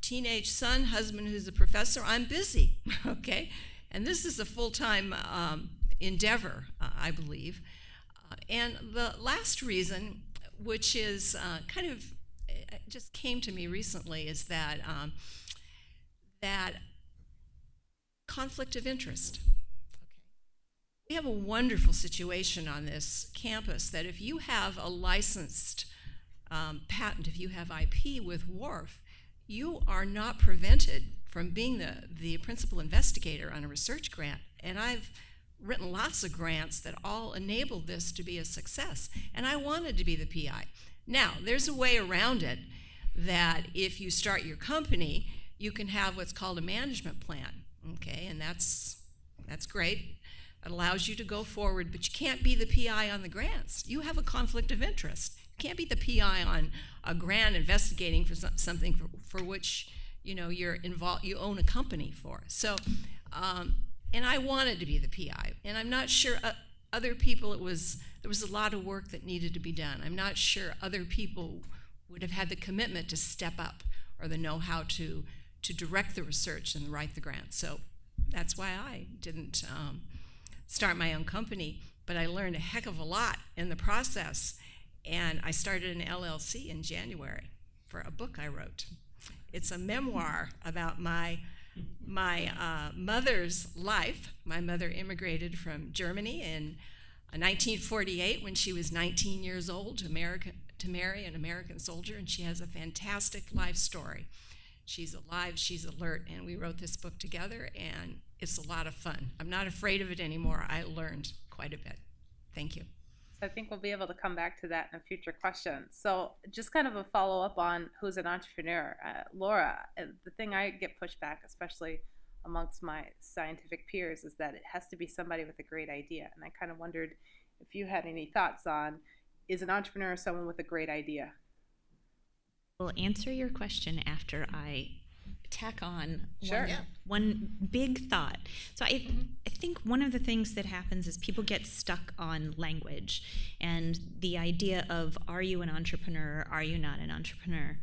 Teenage son, husband who's a professor, I'm busy, okay? And this is a full-time endeavor, I believe. And the last reason, which is it just came to me recently, is that that conflict of interest. Okay. We have a wonderful situation on this campus that if you have a licensed patent, if you have IP with WARF, you are not prevented from being the principal investigator on a research grant. And I've written lots of grants that all enabled this to be a success. And I wanted to be the PI. Now, there's a way around it that if you start your company, you can have what's called a management plan, okay? And that's great. It allows you to go forward, but you can't be the PI on the grants. You have a conflict of interest. You can't be the PI on a grant investigating for something for which you're involved, you own a company for. So, and I wanted to be the PI, and I'm not sure other people. There was a lot of work that needed to be done. I'm not sure other people would have had the commitment to step up or the know-how to direct the research and write the grant. So that's why I didn't start my own company, but I learned a heck of a lot in the process. And I started an LLC in January for a book I wrote. It's a memoir about my mother's life. My mother immigrated from Germany in 1948 when she was 19 years old to marry an American soldier, and she has a fantastic life story. She's alive, she's alert, and we wrote this book together, and it's a lot of fun. I'm not afraid of it anymore. I learned quite a bit. Thank you. So I think we'll be able to come back to that in a future question. So just kind of a follow-up on who's an entrepreneur. Laura, the thing I get pushed back, especially amongst my scientific peers, is that it has to be somebody with a great idea. And I kind of wondered if you had any thoughts on, is an entrepreneur someone with a great idea? We'll answer your question after I tack on Sure. one big thought. So I think one of the things that happens is people get stuck on language and the idea of, are you an entrepreneur, are you not an entrepreneur?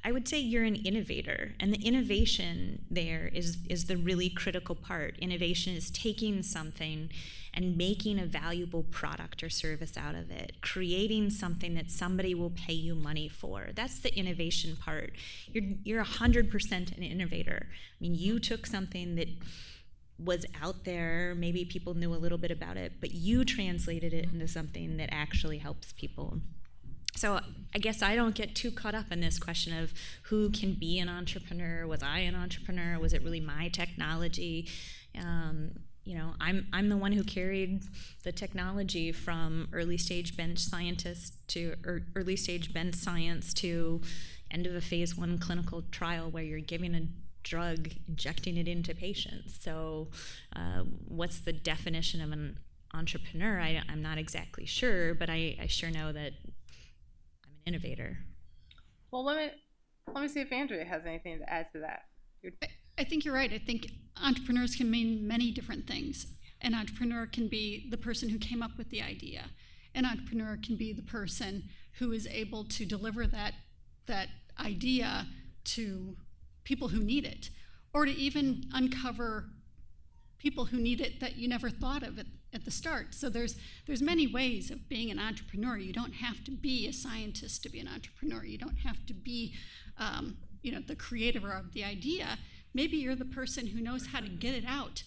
I would say you're an innovator, and the innovation there is the really critical part. Innovation is taking something and making a valuable product or service out of it, creating something that somebody will pay you money for. That's the innovation part. You're 100% an innovator. I mean, you took something that was out there, maybe people knew a little bit about it, but you translated it into something that actually helps people. So I guess I don't get too caught up in this question of who can be an entrepreneur. Was I an entrepreneur? Was it really my technology? I'm the one who carried the technology from early stage bench scientist to early stage bench science to end of a phase 1 clinical trial where you're giving drug, injecting it into patients. So what's the definition of an entrepreneur? I'm not exactly sure, but I sure know that I'm an innovator. Well, let me see if Andrea has anything to add to that. I think you're right. I think entrepreneurs can mean many different things. An entrepreneur can be the person who came up with the idea. An entrepreneur can be the person who is able to deliver that idea to people who need it, or to even uncover people who need it that you never thought of at the start. So there's many ways of being an entrepreneur. You don't have to be a scientist to be an entrepreneur. You don't have to be the creator of the idea. Maybe you're the person who knows how to get it out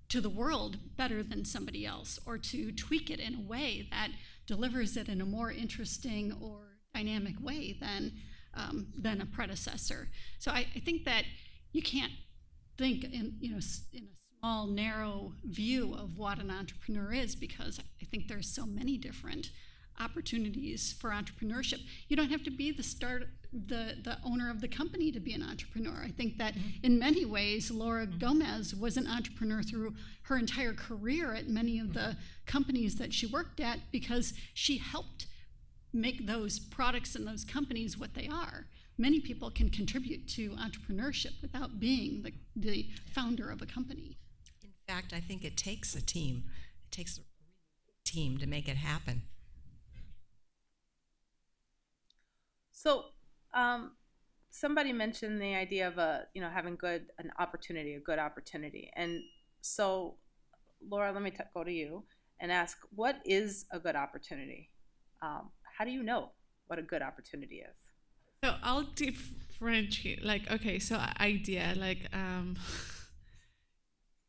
to the world better than somebody else, or to tweak it in a way that delivers it in a more interesting or dynamic way than a predecessor. So I think that you can't think in a small, narrow view of what an entrepreneur is, because I think there's so many different opportunities for entrepreneurship. You don't have to be the owner of the company to be an entrepreneur. I think that in many ways, Laura Gómez was an entrepreneur through her entire career at many of the companies that she worked at, because she helped make those products and those companies what they are. Many people can contribute to entrepreneurship without being the founder of a company. In fact, I think it takes a team. It takes a team to make it happen. So, somebody mentioned the idea of having a good opportunity, and so, Laura, let me go to you and ask, what is a good opportunity? How do you know what a good opportunity is? So I'll differentiate, so idea,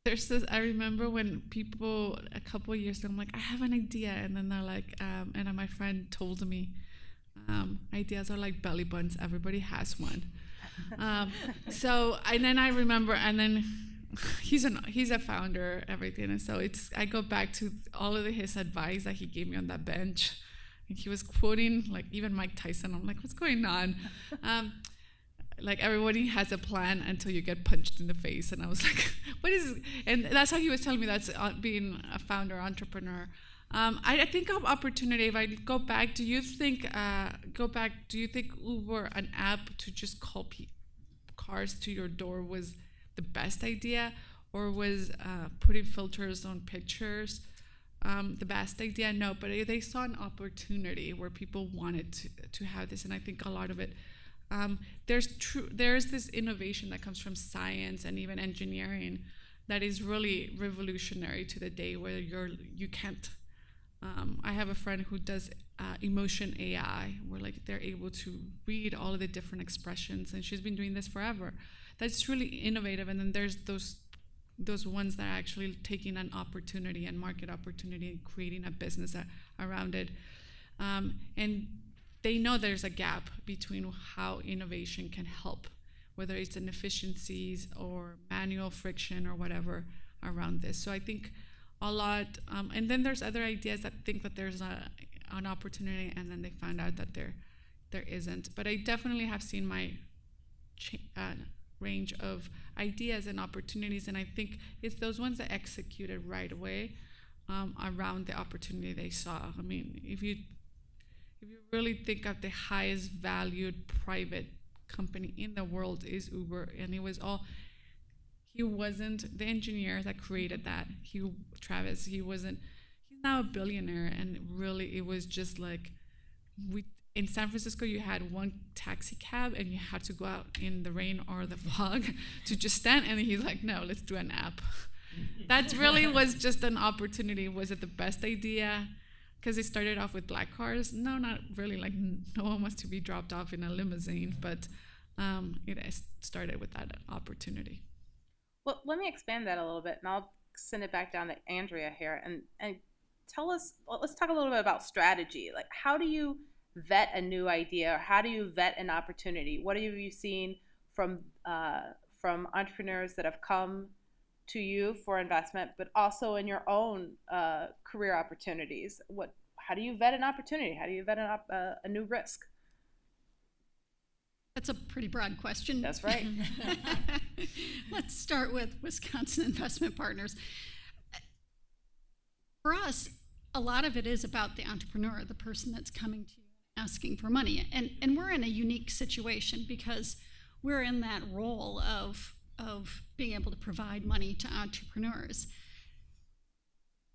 there's this, I remember when people a couple years ago, I'm like, I have an idea, and then they're like, and then my friend told me, ideas are like belly buttons, everybody has one. And then I remember, and then he's a founder, everything, and so I go back to all of his advice that he gave me on that bench. And he was quoting even Mike Tyson. I'm like, what's going on? Everybody has a plan until you get punched in the face. And I was like, what is this? And that's how he was telling me that's being a founder, entrepreneur. I think of opportunity. If I go back, do you think Uber, an app to just call cars to your door, was the best idea? Or was putting filters on pictures the best idea? No, but they saw an opportunity where people wanted to have this, and I think a lot of it, there's this innovation that comes from science and even engineering that is really revolutionary to the day where you can't. I have a friend who does emotion AI, where they're able to read all of the different expressions, and she's been doing this forever. That's really innovative, and then there's those ones that are actually taking an opportunity and market opportunity and creating a business around it. And they know there's a gap between how innovation can help, whether it's in efficiencies or manual friction or whatever around this. So I think a lot, and then there's other ideas that think that there's an opportunity, and then they find out that there isn't. But I definitely have seen my range of ideas and opportunities, and I think it's those ones that executed right away around the opportunity they saw. I mean, if you really think of the highest valued private company in the world is Uber, and he wasn't the engineer that created that. Travis, he's now a billionaire, and really it was just in San Francisco, you had one taxi cab, and you had to go out in the rain or the fog to just stand. And he's like, no, let's do an app. That really was just an opportunity. Was it the best idea? Because it started off with black cars. No, not really. No one wants to be dropped off in a limousine, but it started with that opportunity. Well, let me expand that a little bit, and I'll send it back down to Andrea here, and tell us. Let's talk a little bit about strategy. How do you vet a new idea, or how do you vet an opportunity? What have you seen from entrepreneurs that have come to you for investment, but also in your own career opportunities? How do you vet an opportunity? How do you vet a new risk? That's a pretty broad question. That's right. Let's start with Wisconsin Investment Partners. For us, a lot of it is about the entrepreneur, the person that's coming to you asking for money. And we're in a unique situation because we're in that role of being able to provide money to entrepreneurs.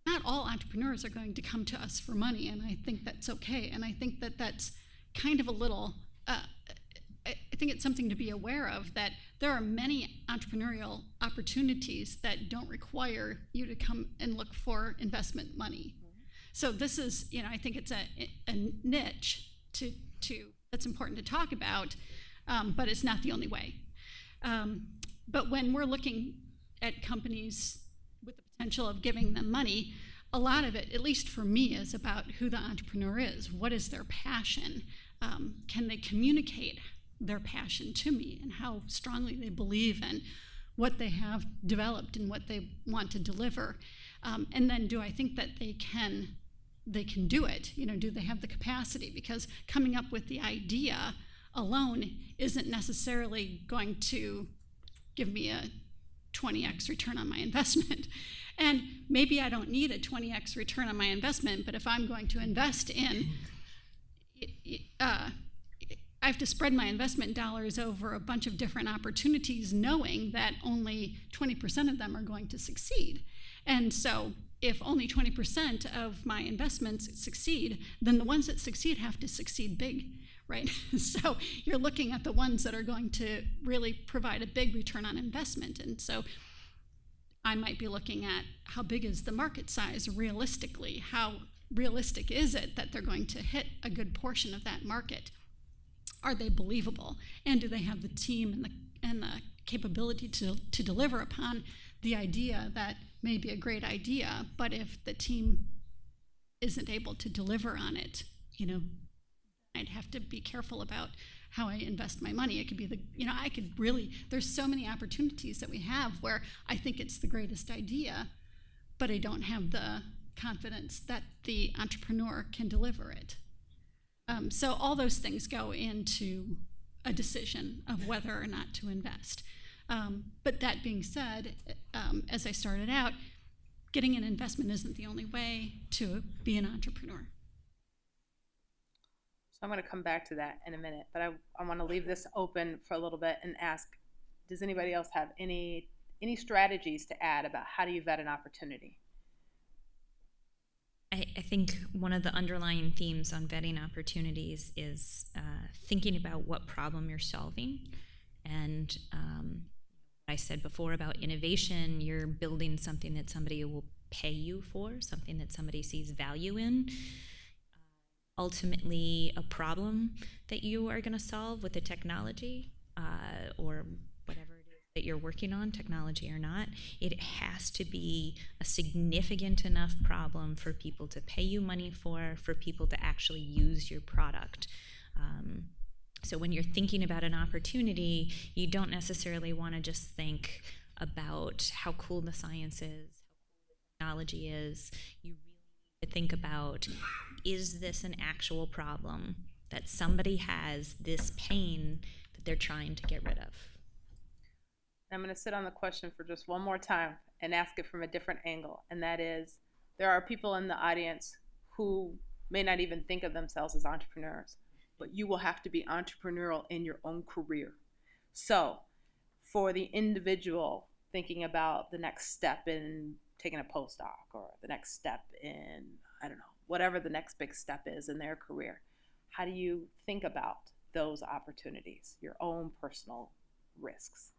Not all entrepreneurs are going to come to us for money, and I think that's okay. And I think that that's kind of a little, I think it's something to be aware of, that there are many entrepreneurial opportunities that don't require you to come and look for investment money. So this is, I think it's a niche to that's important to talk about, but it's not the only way. But when we're looking at companies with the potential of giving them money, a lot of it, at least for me, is about who the entrepreneur is. What is their passion? Can they communicate their passion to me and how strongly they believe in what they have developed and what they want to deliver? And then do I think that they can do it? Do they have the capacity? Because coming up with the idea alone isn't necessarily going to give me a 20x return on my investment. And maybe I don't need a 20x return on my investment, but if I'm going to invest in, I have to spread my investment dollars over a bunch of different opportunities, knowing that only 20% of them are going to succeed. And so if only 20% of my investments succeed, then the ones that succeed have to succeed big, right? So you're looking at the ones that are going to really provide a big return on investment. And so I might be looking at how big is the market size realistically? How realistic is it that they're going to hit a good portion of that market? Are they believable? And do they have the team and the capability to deliver upon the idea that may be a great idea, but if the team isn't able to deliver on it, I'd have to be careful about how I invest my money. It could be there's so many opportunities that we have where I think it's the greatest idea, but I don't have the confidence that the entrepreneur can deliver it. So all those things go into a decision of whether or not to invest. But that being said, as I started out, getting an investment isn't the only way to be an entrepreneur. So I'm going to come back to that in a minute, but I want to leave this open for a little bit and ask, does anybody else have any strategies to add about how do you vet an opportunity? I think one of the underlying themes on vetting opportunities is thinking about what problem you're solving. And I said before about innovation, you're building something that somebody will pay you for, something that somebody sees value in. Ultimately, a problem that you are going to solve with a technology or whatever it is that you're working on, technology or not, it has to be a significant enough problem for people to pay you money for people to actually use your product. So when you're thinking about an opportunity, you don't necessarily want to just think about how cool the science is, how cool the technology is. You really need to think about, is this an actual problem that somebody has, this pain that they're trying to get rid of? I'm going to sit on the question for just one more time and ask it from a different angle, and that is, there are people in the audience who may not even think of themselves as entrepreneurs, but you will have to be entrepreneurial in your own career. So for the individual thinking about the next step in taking a postdoc or the next step in, whatever the next big step is in their career, how do you think about those opportunities, your own personal risks?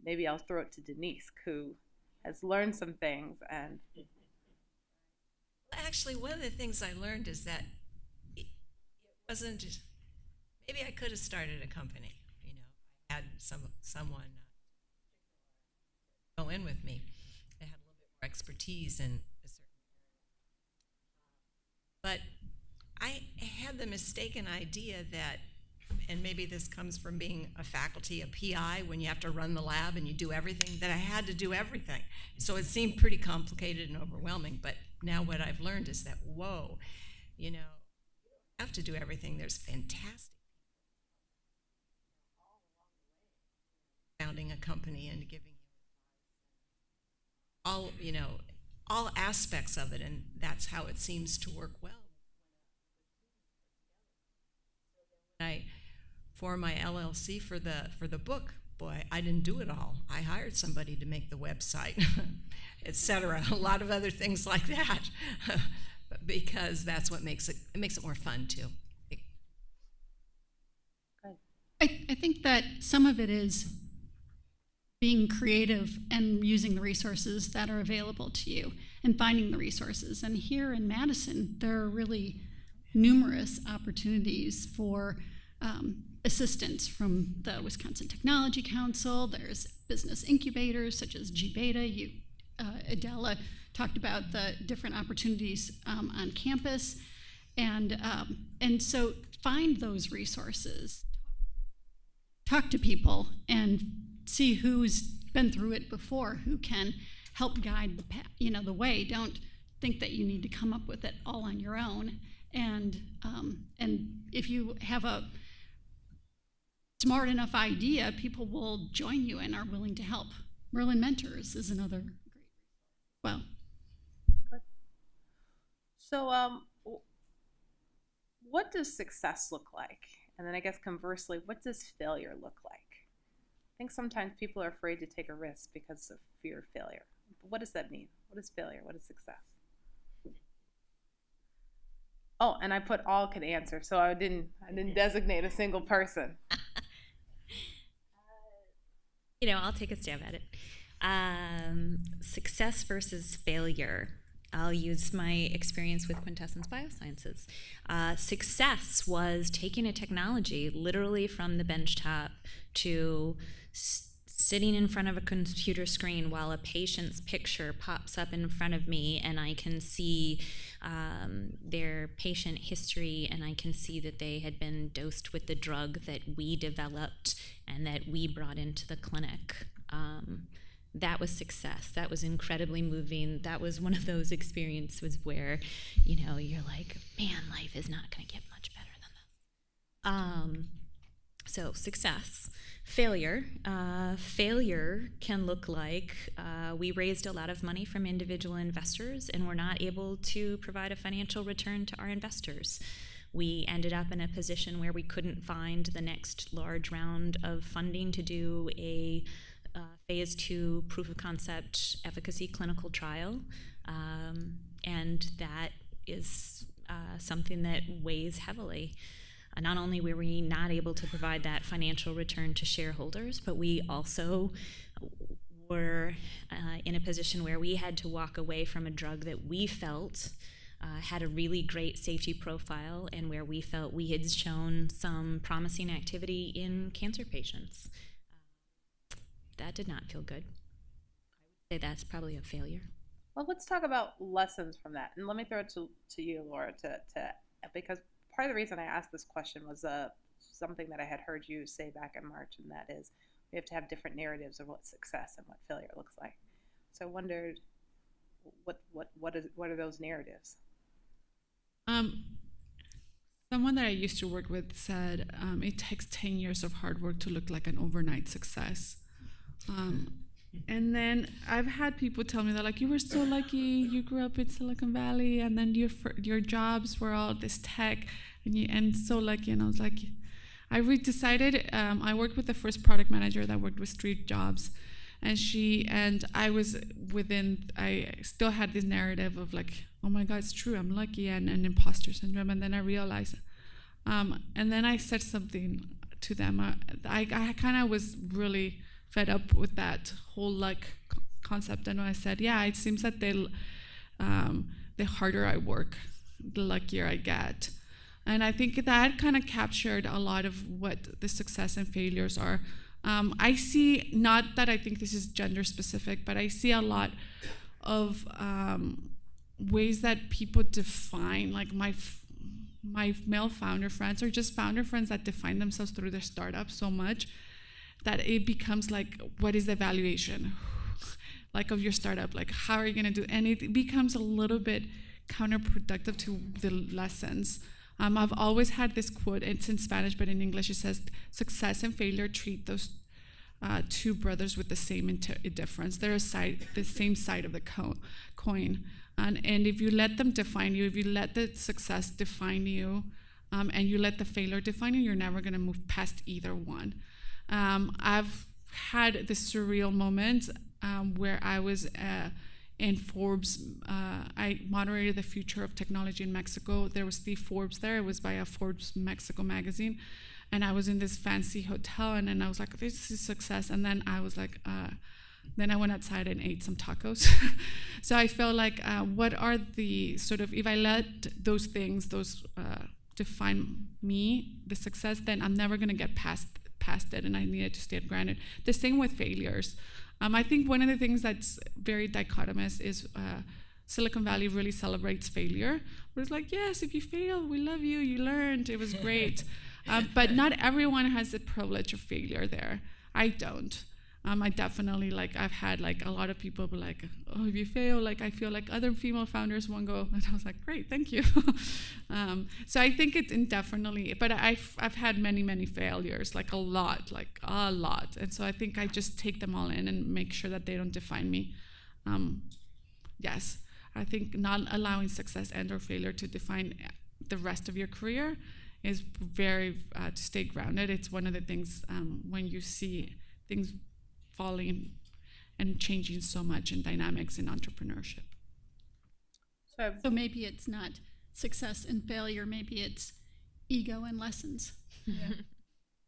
Maybe I'll throw it to Denise, who has learned some things. And actually, one of the things I learned is that wasn't just, maybe I could have started a company, I had someone go in with me that had a little bit more expertise in a certain area. But I had the mistaken idea that, and maybe this comes from being a faculty, a PI, when you have to run the lab and you do everything, that I had to do everything. So it seemed pretty complicated and overwhelming, but now what I've learned is that, whoa, have to do everything. There's fantastic founding a company and giving all, all aspects of it, and that's how it seems to work well. I formed my LLC for the book. Boy, I didn't do it all. I hired somebody to make the website, etc. A lot of other things like that, because that's what makes it more fun too. I think that some of it is being creative and using the resources that are available to you and finding the resources. And here in Madison, there are really numerous opportunities for assistance from the Wisconsin Technology Council. There's business incubators such as GBeta. Idella talked about the different opportunities on campus. And so find those resources. Talk to people and see who's been through it before, who can help guide the way. Don't think that you need to come up with it all on your own. And if you have a smart enough idea, people will join you and are willing to help. Merlin Mentors is another great. Well. Good. So, what does success look like? And then I guess conversely, what does failure look like? I think sometimes people are afraid to take a risk because of fear of failure. But what does that mean? What is failure? What is success? Oh, and I put all could answer, so I didn't designate a single person. I'll take a stab at it. Success versus failure. I'll use my experience with Quintessence Biosciences. Success was taking a technology literally from the benchtop to sitting in front of a computer screen while a patient's picture pops up in front of me, and I can see their patient history, and I can see that they had been dosed with the drug that we developed and that we brought into the clinic. That was success. That was incredibly moving. That was one of those experiences where, you're like, man, life is not going to get much better than this. So success. Failure. Failure can look like we raised a lot of money from individual investors and we're not able to provide a financial return to our investors. We ended up in a position where we couldn't find the next large round of funding to do a phase 2 proof of concept efficacy clinical trial, and that is something that weighs heavily. Not only were we not able to provide that financial return to shareholders, but we also were in a position where we had to walk away from a drug that we felt had a really great safety profile and where we felt we had shown some promising activity in cancer patients. That did not feel good. I would say that's probably a failure. Well, let's talk about lessons from that. And let me throw it to you, Laura, because part of the reason I asked this question was something that I had heard you say back in March, and that is we have to have different narratives of what success and what failure looks like. So I wondered, what are those narratives? Someone that I used to work with said it takes 10 years of hard work to look like an overnight success. And then I've had people tell me that, like, you were so lucky, you grew up in Silicon Valley, and then your jobs were all this tech, and so lucky. And I was like, I decided, I worked with the first product manager that worked with street jobs, and I still had this narrative of like, oh my God, it's true, I'm lucky, and imposter syndrome. And then I realized, and then I said something to them. I kind of was really fed up with that whole luck concept, and I said, yeah, it seems that the harder I work, the luckier I get. And I think that kind of captured a lot of what the success and failures are. I see, not that I think this is gender specific, but I see a lot of ways that people define, like my male founder friends, or just founder friends that define themselves through their startup so much that it becomes like, what is the valuation like of your startup? Like, how are you going to do? And it becomes a little bit counterproductive to the lessons. I've always had this quote, it's in Spanish, but in English it says, success and failure treat those two brothers with the same difference. They're the same side of the coin. And if you let them define you, if you let the success define you, and you let the failure define you, you're never going to move past either one. I've had this surreal moment where I was in Forbes. I moderated the future of technology in Mexico. There was Steve Forbes there. It was by a Forbes Mexico magazine. And I was in this fancy hotel, and then I was like, this is success. And then I was like, then I went outside and ate some tacos. So I felt like, what are the sort of, if I let those things, define me, the success, then I'm never going to get past it, and I needed to stay grounded. The same with failures. I think one of the things that's very dichotomous is Silicon Valley really celebrates failure. Where it's like, yes, if you fail, we love you, you learned, it was great. But not everyone has the privilege of failure there. I don't. I definitely, I've had a lot of people be like, oh, if you fail, I feel like other female founders won't go. And I was like, great, thank you. So I think it's indefinitely, but I've had many failures, a lot. And so I think I just take them all in and make sure that they don't define me. Yes, I think not allowing success and or failure to define the rest of your career is very, to stay grounded. It's one of the things when you see things falling and changing so much in dynamics in entrepreneurship. So maybe it's not success and failure, maybe it's ego and lessons.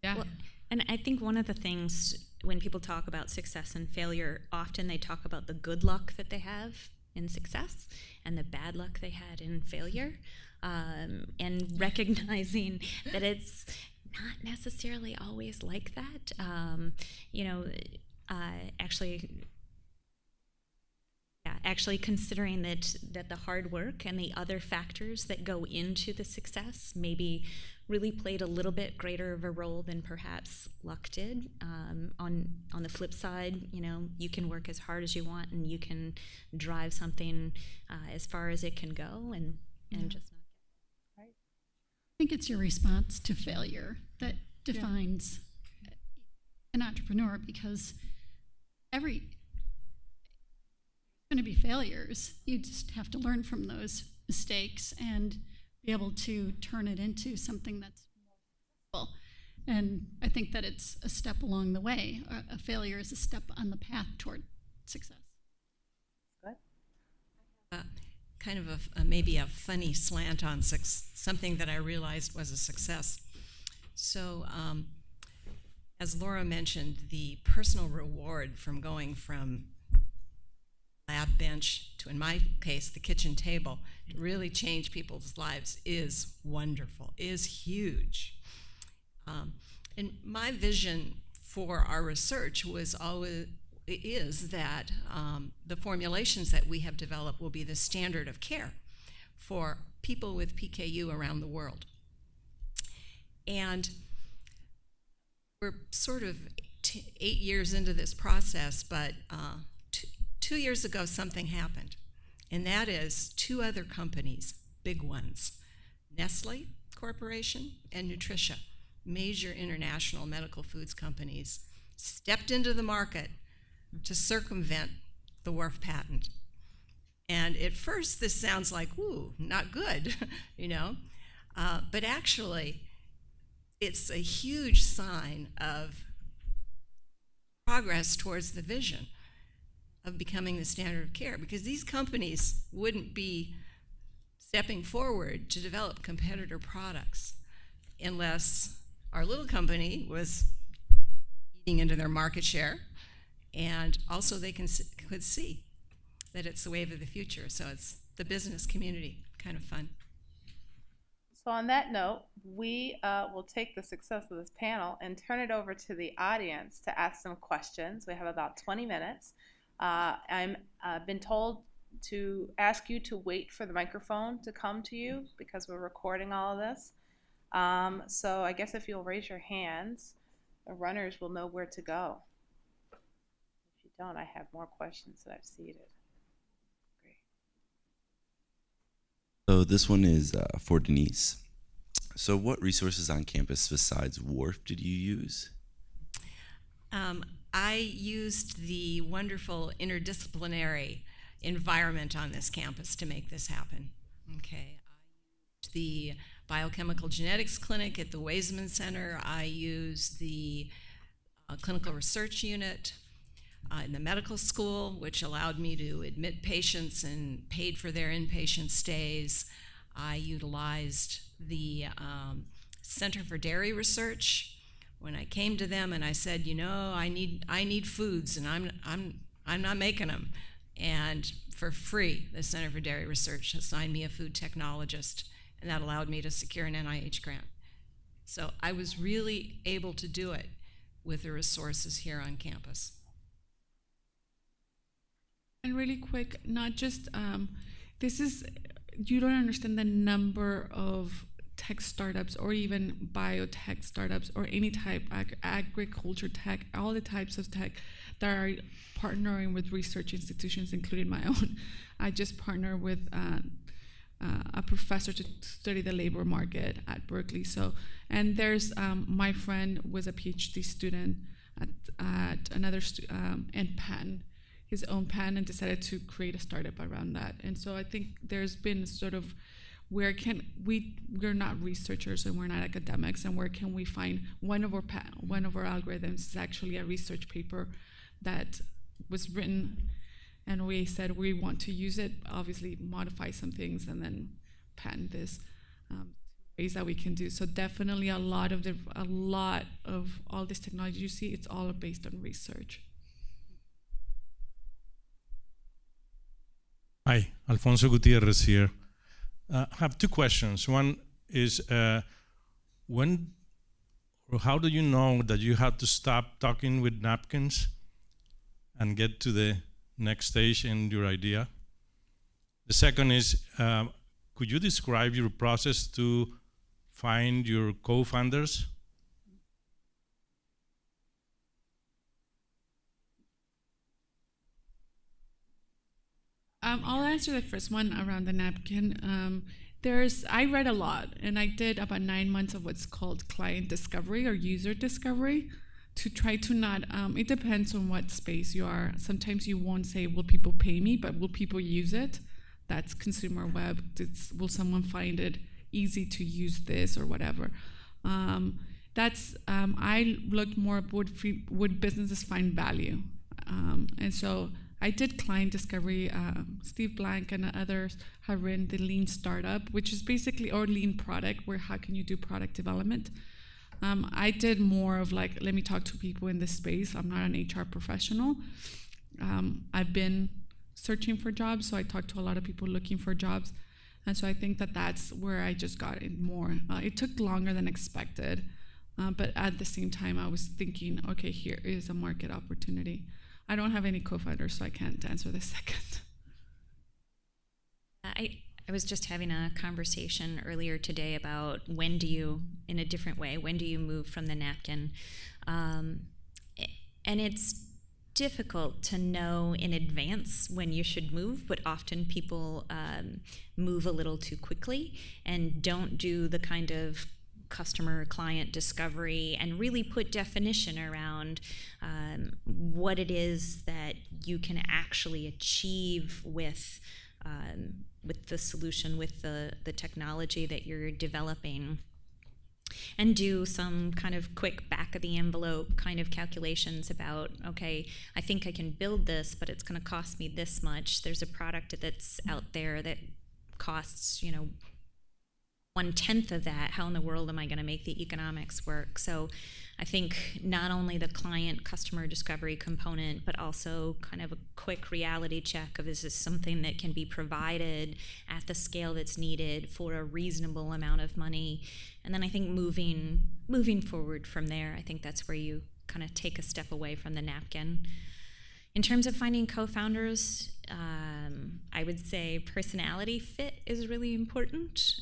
Yeah. Well, and I think one of the things when people talk about success and failure, often they talk about the good luck that they have in success and the bad luck they had in failure, and recognizing that it's not necessarily always like that. Actually considering that the hard work and the other factors that go into the success maybe really played a little bit greater of a role than perhaps luck did. On the flip side, you can work as hard as you want and you can drive something as far as it can go and just not get right. I think it's your response to failure that defines an entrepreneur, because there's going to be failures. You just have to learn from those mistakes and be able to turn it into something that's more successful. And I think that it's a step along the way. A failure is a step on the path toward success. Good. Kind of maybe a funny slant on something that I realized was a success. So as Laura mentioned, the personal reward from going from lab bench to, in my case, the kitchen table, to really change people's lives is wonderful, is huge. And my vision for our research is that the formulations that we have developed will be the standard of care for people with PKU around the world. And we're sort of 8 years into this process, but 2 years ago something happened, and that is 2 other companies, big ones, Nestle Corporation and Nutricia, major international medical foods companies, stepped into the market to circumvent the WARF patent. And at first this sounds like, ooh, not good, but actually it's a huge sign of progress towards the vision of becoming the standard of care, because these companies wouldn't be stepping forward to develop competitor products unless our little company was eating into their market share, and also they could see that it's the wave of the future. So it's the business community, kind of fun. So on that note, we will take the success of this panel and turn it over to the audience to ask some questions. We have about 20 minutes. I've been told to ask you to wait for the microphone to come to you because we're recording all of this. So I guess if you'll raise your hands, the runners will know where to go. If you don't, I have more questions that I've seeded. Great. So this one is for Denise. So what resources on campus besides WARF did you use? I used the wonderful interdisciplinary environment on this campus to make this happen. Okay, I used the biochemical genetics clinic at the Weizmann Center. I used the clinical research unit in the medical school, which allowed me to admit patients and paid for their inpatient stays. I utilized the Center for Dairy Research when I came to them and I said, you know, I need foods and I'm not making them. And for free, the Center for Dairy Research assigned me a food technologist, and that allowed me to secure an NIH grant. So I was really able to do it with the resources here on campus. And really quick, not just, you don't understand the number of tech startups or even biotech startups or any type, agriculture tech, all the types of tech that are partnering with research institutions, including my own. I just partner with a professor to study the labor market at Berkeley. So, and there's, my friend was a PhD student at another, in Penn, his own Penn, and decided to create a startup around that. And so I think there's been sort of, we're not researchers and we're not academics, and where can we find one of our algorithms is actually a research paper that was written, and we said we want to use it, obviously modify some things, and then patent this ways that we can do. So definitely a lot of all this technology you see, it's all based on research. Hi, Alfonso Gutierrez here. I have two questions. One is, when or how do you know that you have to stop talking with napkins and get to the next stage in your idea? The second is, could you describe your process to find your co-founders? I'll answer the first one around the napkin. I read a lot, and I did about 9 months of what's called client discovery or user discovery to try to not, it depends on what space you are. Sometimes you won't say, will people pay me, but will people use it? That's consumer web. Will someone find it easy to use this or whatever? I looked more at would businesses find value? And so I did client discovery. Steve Blank and others have written the Lean Startup, which is basically, or Lean Product, where how can you do product development? I did more of like, let me talk to people in this space. I'm not an HR professional. I've been searching for jobs, so I talked to a lot of people looking for jobs. And so I think that that's where I just got in more. It took longer than expected, but at the same time, I was thinking, okay, here is a market opportunity. I don't have any co-founders, so I can't answer this second. I was just having a conversation earlier today about when do you move from the napkin? And it's difficult to know in advance when you should move, but often people move a little too quickly and don't do the kind of customer client discovery and really put definition around what it is that you can actually achieve with the solution, with the technology that you're developing, and do some kind of quick back of the envelope kind of calculations about, okay, I think I can build this, but it's going to cost me this much. There's a product that's out there that costs, 1/10 of that. How in the world am I going to make the economics work? So I think not only the client customer discovery component, but also kind of a quick reality check of, is this something that can be provided at the scale that's needed for a reasonable amount of money? And then I think moving forward from there, I think that's where you kind of take a step away from the napkin. In terms of finding co-founders, I would say personality fit is really important.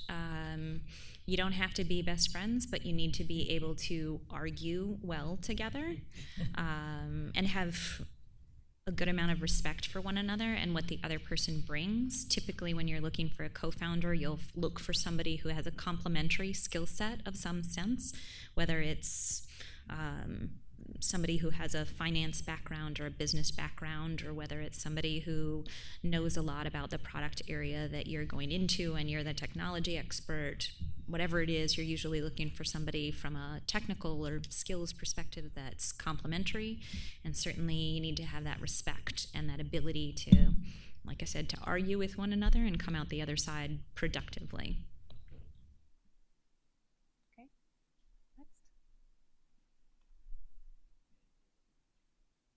You don't have to be best friends, but you need to be able to argue well together and have a good amount of respect for one another and what the other person brings. Typically, when you're looking for a co-founder, you'll look for somebody who has a complementary skill set of some sense, whether it's somebody who has a finance background or a business background, or whether it's somebody who knows a lot about the product area that you're going into and you're the technology expert. Whatever it is, you're usually looking for somebody from a technical or skills perspective that's complementary, and certainly you need to have that respect and that ability to, like I said, to argue with one another and come out the other side productively. Okay, next.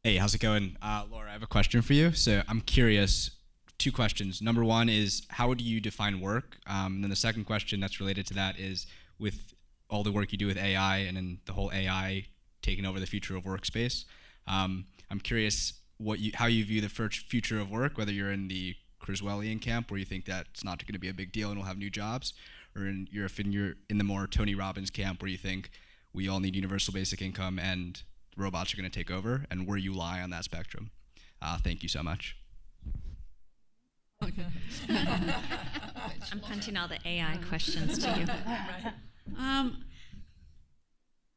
Hey, how's it going? Laura, I have a question for you. So I'm curious, 2 questions. Number 1 is, how do you define work? And then the second question that's related to that is, with all the work you do with AI and then the whole AI taking over the future of workspace, I'm curious how you view the future of work, whether you're in the Kurzweilian camp where you think that it's not going to be a big deal and we'll have new jobs, or if you're in the more Tony Robbins camp where you think we all need universal basic income and robots are going to take over, and where you lie on that spectrum. Thank you so much. Okay. I'm punting all the AI questions to you.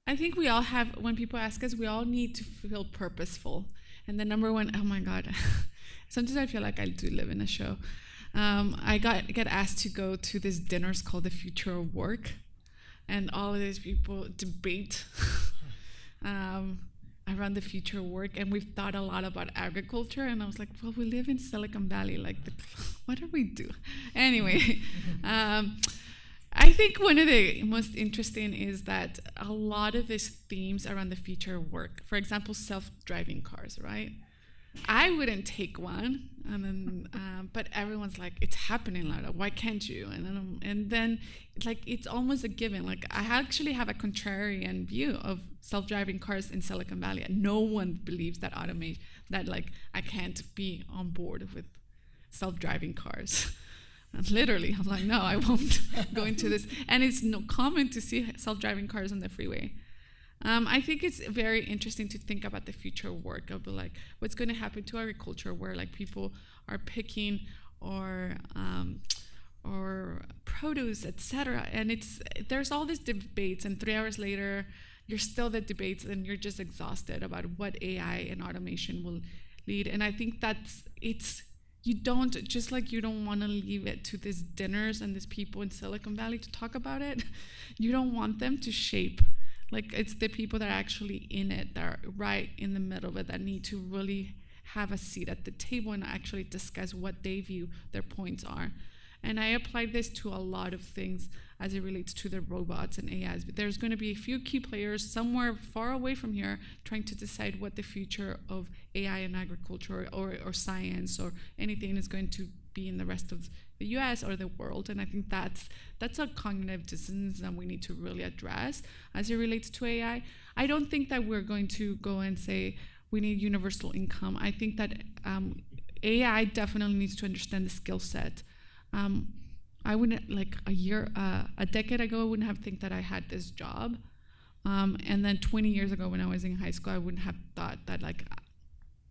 I think we all have, when people ask us, we all need to feel purposeful. And the number one, oh my God, sometimes I feel like I do live in a show. I get asked to go to these dinners called The Future of Work, and all of these people debate around the future of work, and we've thought a lot about agriculture, and I was like, well, we live in Silicon Valley, like, what do we do? Anyway, I think one of the most interesting is that a lot of these themes around the future of work, for example, self-driving cars, right? I wouldn't take one, and then, but everyone's like, it's happening, Laura, why can't you? And then like, it's almost a given. Like, I actually have a contrarian view of self-driving cars in Silicon Valley, and no one believes that like, I can't be on board with self-driving cars. And literally, I'm like, no, I won't go into this. And it's no common to see self-driving cars on the freeway. I think it's very interesting to think about the future of work, of like what's going to happen to agriculture, where like people are picking or produce, etc. And there's all these debates, and 3 hours later, you're still the debates, and you're just exhausted about what AI and automation will lead. And I think you don't want to leave it to these dinners and these people in Silicon Valley to talk about it. You don't want them to shape. Like, it's the people that are actually in it, that are right in the middle of it, that need to really have a seat at the table and actually discuss what they view their points are. And I applied this to a lot of things as it relates to the robots and AIs. But there's going to be a few key players somewhere far away from here trying to decide what the future of AI in agriculture or science or anything is going to be in the rest of the US or the world. And I think that's a cognitive dissonance that we need to really address as it relates to AI. I don't think that we're going to go and say we need universal income. I think that AI definitely needs to understand the skill set. I wouldn't, like a decade ago, I wouldn't have think that I had this job. And then 20 years ago when I was in high school, I wouldn't have thought that, like,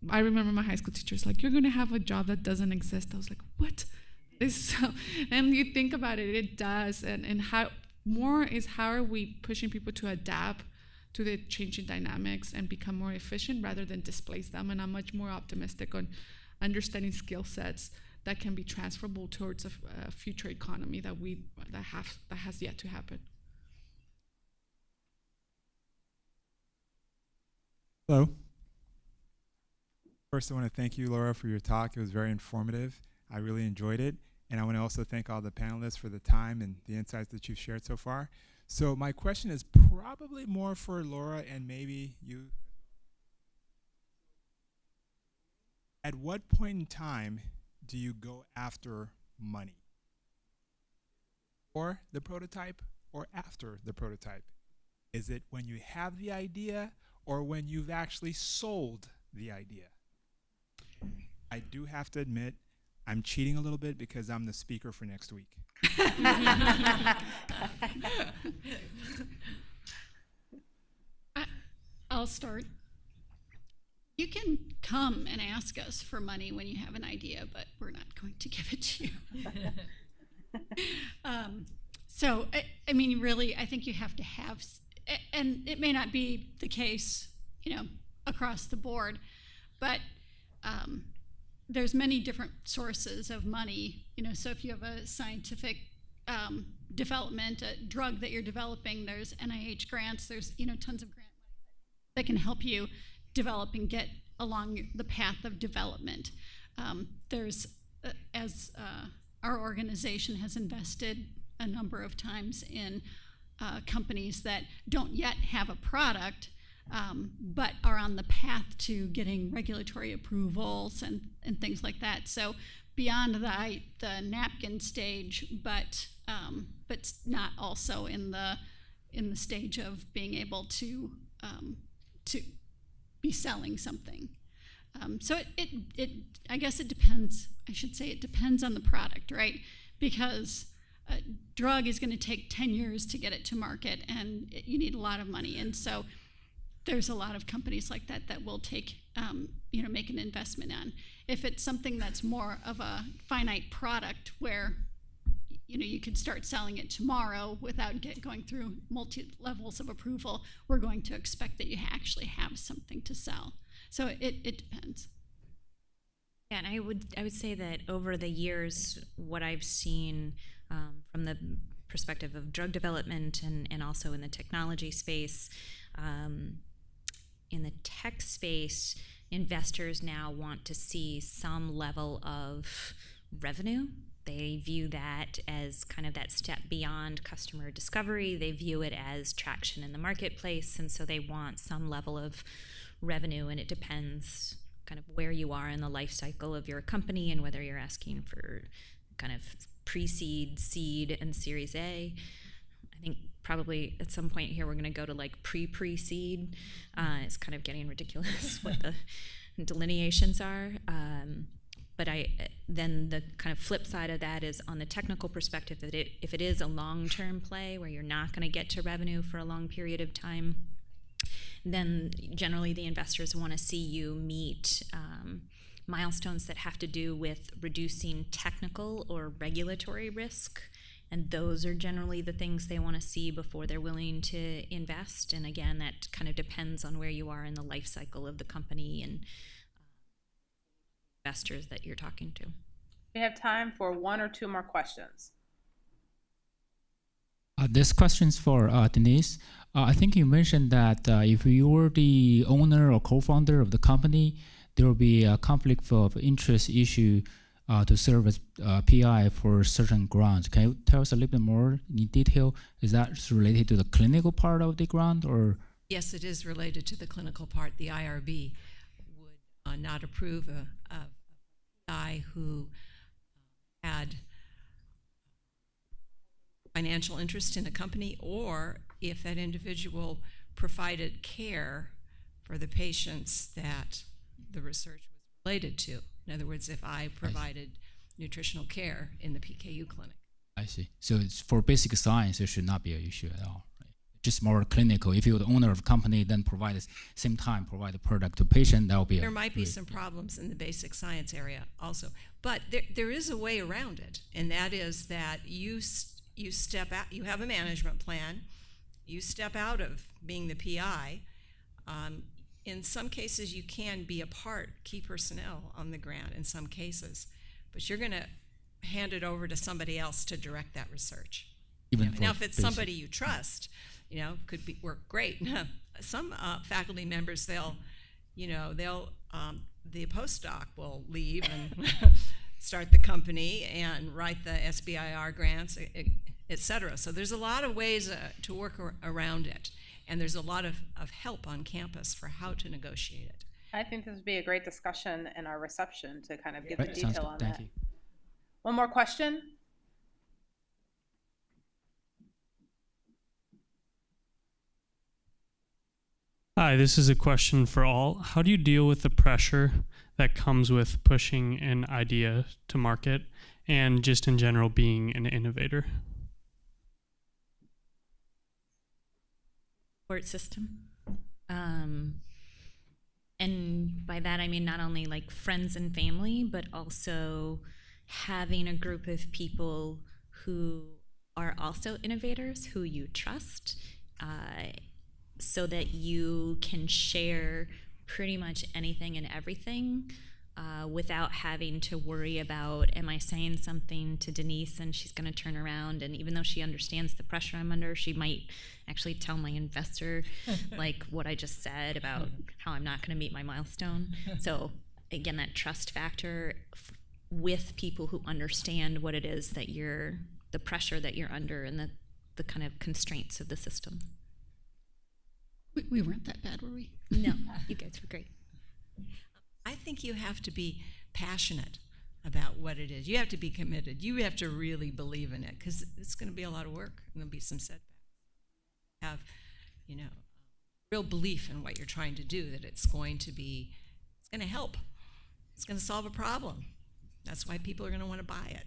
I remember my high school teachers like, you're going to have a job that doesn't exist. I was like, what? And you think about it, it does. And how are we pushing people to adapt to the changing dynamics and become more efficient rather than displace them? And I'm much more optimistic on understanding skill sets that can be transferable towards a future economy that has yet to happen. Hello. First, I want to thank you, Laura, for your talk. It was very informative. I really enjoyed it. And I want to also thank all the panelists for the time and the insights that you've shared so far. So my question is probably more for Laura and maybe you. At what point in time do you go after money? Or the prototype or after the prototype? Is it when you have the idea or when you've actually sold the idea? I do have to admit, I'm cheating a little bit because I'm the speaker for next week. I'll start. You can come and ask us for money when you have an idea, but we're not going to give it to you. I mean, really, I think you have to have, and it may not be the case across the board. But there's many different sources of money. So if you have a scientific development, a drug that you're developing, there's NIH grants, there's tons of grant money that can help you develop and get along the path of development. There's, as our organization has invested a number of times in companies that don't yet have a product, but are on the path to getting regulatory approvals and things like that. So beyond the napkin stage, but not also in the stage of being able to be selling something. So I guess it depends. I should say it depends on the product, right? Because a drug is going to take 10 years to get it to market, and you need a lot of money. And so there's a lot of companies like that that will take, make an investment on. If it's something that's more of a finite product where, you could start selling it tomorrow without going through multi-levels of approval, we're going to expect that you actually have something to sell. So it depends. Yeah, and I would say that over the years, what I've seen from the perspective of drug development and also in the technology space, in the tech space, investors now want to see some level of revenue. They view that as kind of that step beyond customer discovery. They view it as traction in the marketplace, and so they want some level of revenue, and it depends kind of where you are in the life cycle of your company and whether you're asking for kind of pre-seed, seed, and Series A. I think probably at some point here we're going to go to like pre-seed. It's kind of getting ridiculous what the delineations are. But then the kind of flip side of that is on the technical perspective, that if it is a long-term play where you're not going to get to revenue for a long period of time, then generally the investors want to see you meet milestones that have to do with reducing technical or regulatory risk. And those are generally the things they want to see before they're willing to invest. And again, that kind of depends on where you are in the life cycle of the company and investors that you're talking to. We have time for one or two more questions. This question's for Denise. I think you mentioned that if you were the owner or co-founder of the company, there will be a conflict of interest issue to serve as PI for certain grants. Can you tell us a little bit more in detail? Is that related to the clinical part of the grant, or? Yes, it is related to the clinical part. The IRB would not approve a PI who had financial interest in a company, or if that individual provided care for the patients that the research was related to. In other words, if I provided nutritional care in the PKU clinic. I see. So it's for basic science, there should not be an issue at all, right? Just more clinical. If you're the owner of a company, then provide at the same time, provide the product to patient, that will be There might be some problems in the basic science area also. But there is a way around it, and that is that you step out, you have a management plan, you step out of being the PI. In some cases, you can be a key personnel on the grant in some cases, but you're going to hand it over to somebody else to direct that research. Now, if it's somebody you trust, could work great. Some faculty members, the postdoc will leave and start the company and write the SBIR grants, et cetera. So there's a lot of ways to work around it. And there's a lot of help on campus for how to negotiate it. I think this would be a great discussion in our reception to kind of get the detail on Thank that. you. One more question? Hi, this is a question for all. How do you deal with the pressure that comes with pushing an idea to market and just in general being an innovator? Support system. And by that I mean not only like friends and family, but also having a group of people who are also innovators, who you trust. so that you can share pretty much anything and everything without having to worry about, am I saying something to Denise and she's going to turn around, and even though she understands the pressure I'm under, she might actually tell my investor like what I just said about how I'm not going to meet my milestone. So again, that trust factor with people who understand what it is that the pressure that you're under and the kind of constraints of the system. We weren't that bad, were we? No, you guys were great. I think you have to be passionate about what it is. You have to be committed. You have to really believe in it, because it's going to be a lot of work and there'll be some setbacks. Have, real belief in what you're trying to do, that it's going to help. It's going to solve a problem. That's why people are going to want to buy it.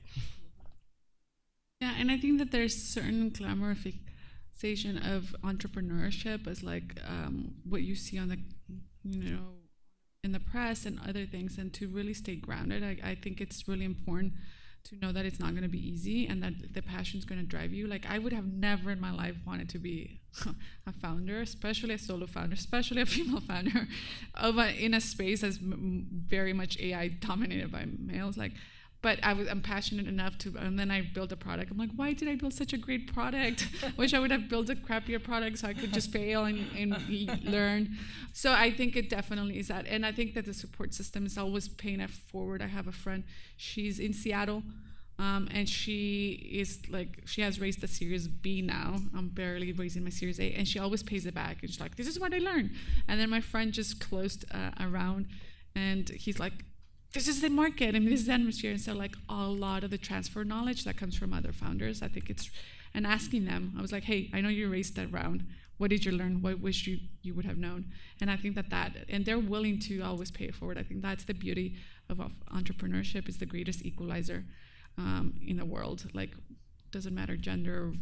Yeah, and I think that there's certain glamorization of entrepreneurship as like what you see on the, in the press and other things, and to really stay grounded. I think it's really important to know that it's not going to be easy and that the passion is going to drive you. Like, I would have never in my life wanted to be a founder, especially a solo founder, especially a female founder in a space that's very much AI dominated by males. But I'm passionate enough to, and then I built a product. I'm like, why did I build such a great product? Wish I would have built a crappier product so I could just fail and learn. So I think it definitely is that. And I think that the support system is always paying it forward. I have a friend, she's in Seattle, and she has raised the Series B now. I'm barely raising my Series A, and she always pays it back. And she's like, this is what I learned. And then my friend just closed a round, and he's like, this is the market, this is the atmosphere. And so a lot of the transfer knowledge that comes from other founders, I think and asking them, I was like, hey, I know you raised that round. What did you learn? What wish you would have known? And I think and they're willing to always pay it forward. I think that's the beauty of entrepreneurship. It's the greatest equalizer in the world. Doesn't matter gender,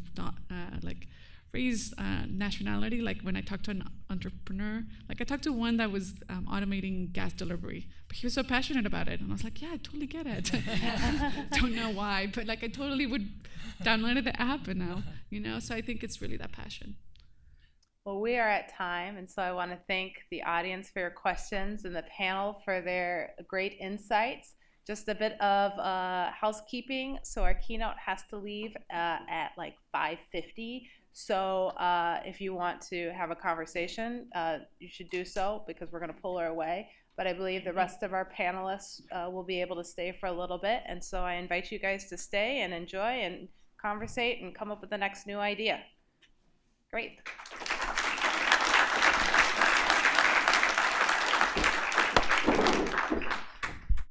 race, nationality. When I talked to an entrepreneur, I talked to one that was automating gas delivery, but he was so passionate about it, and I was like, yeah, I totally get it. Don't know why, but I totally would download the app and now, so I think it's really that passion. Well, we are at time, and so I want to thank the audience for your questions and the panel for their great insights. Just a bit of housekeeping. So our keynote has to leave at 5:50. So if you want to have a conversation, you should do so, because we're going to pull her away. But I believe the rest of our panelists will be able to stay for a little bit. And so I invite you guys to stay and enjoy and conversate and come up with the next new idea. Great.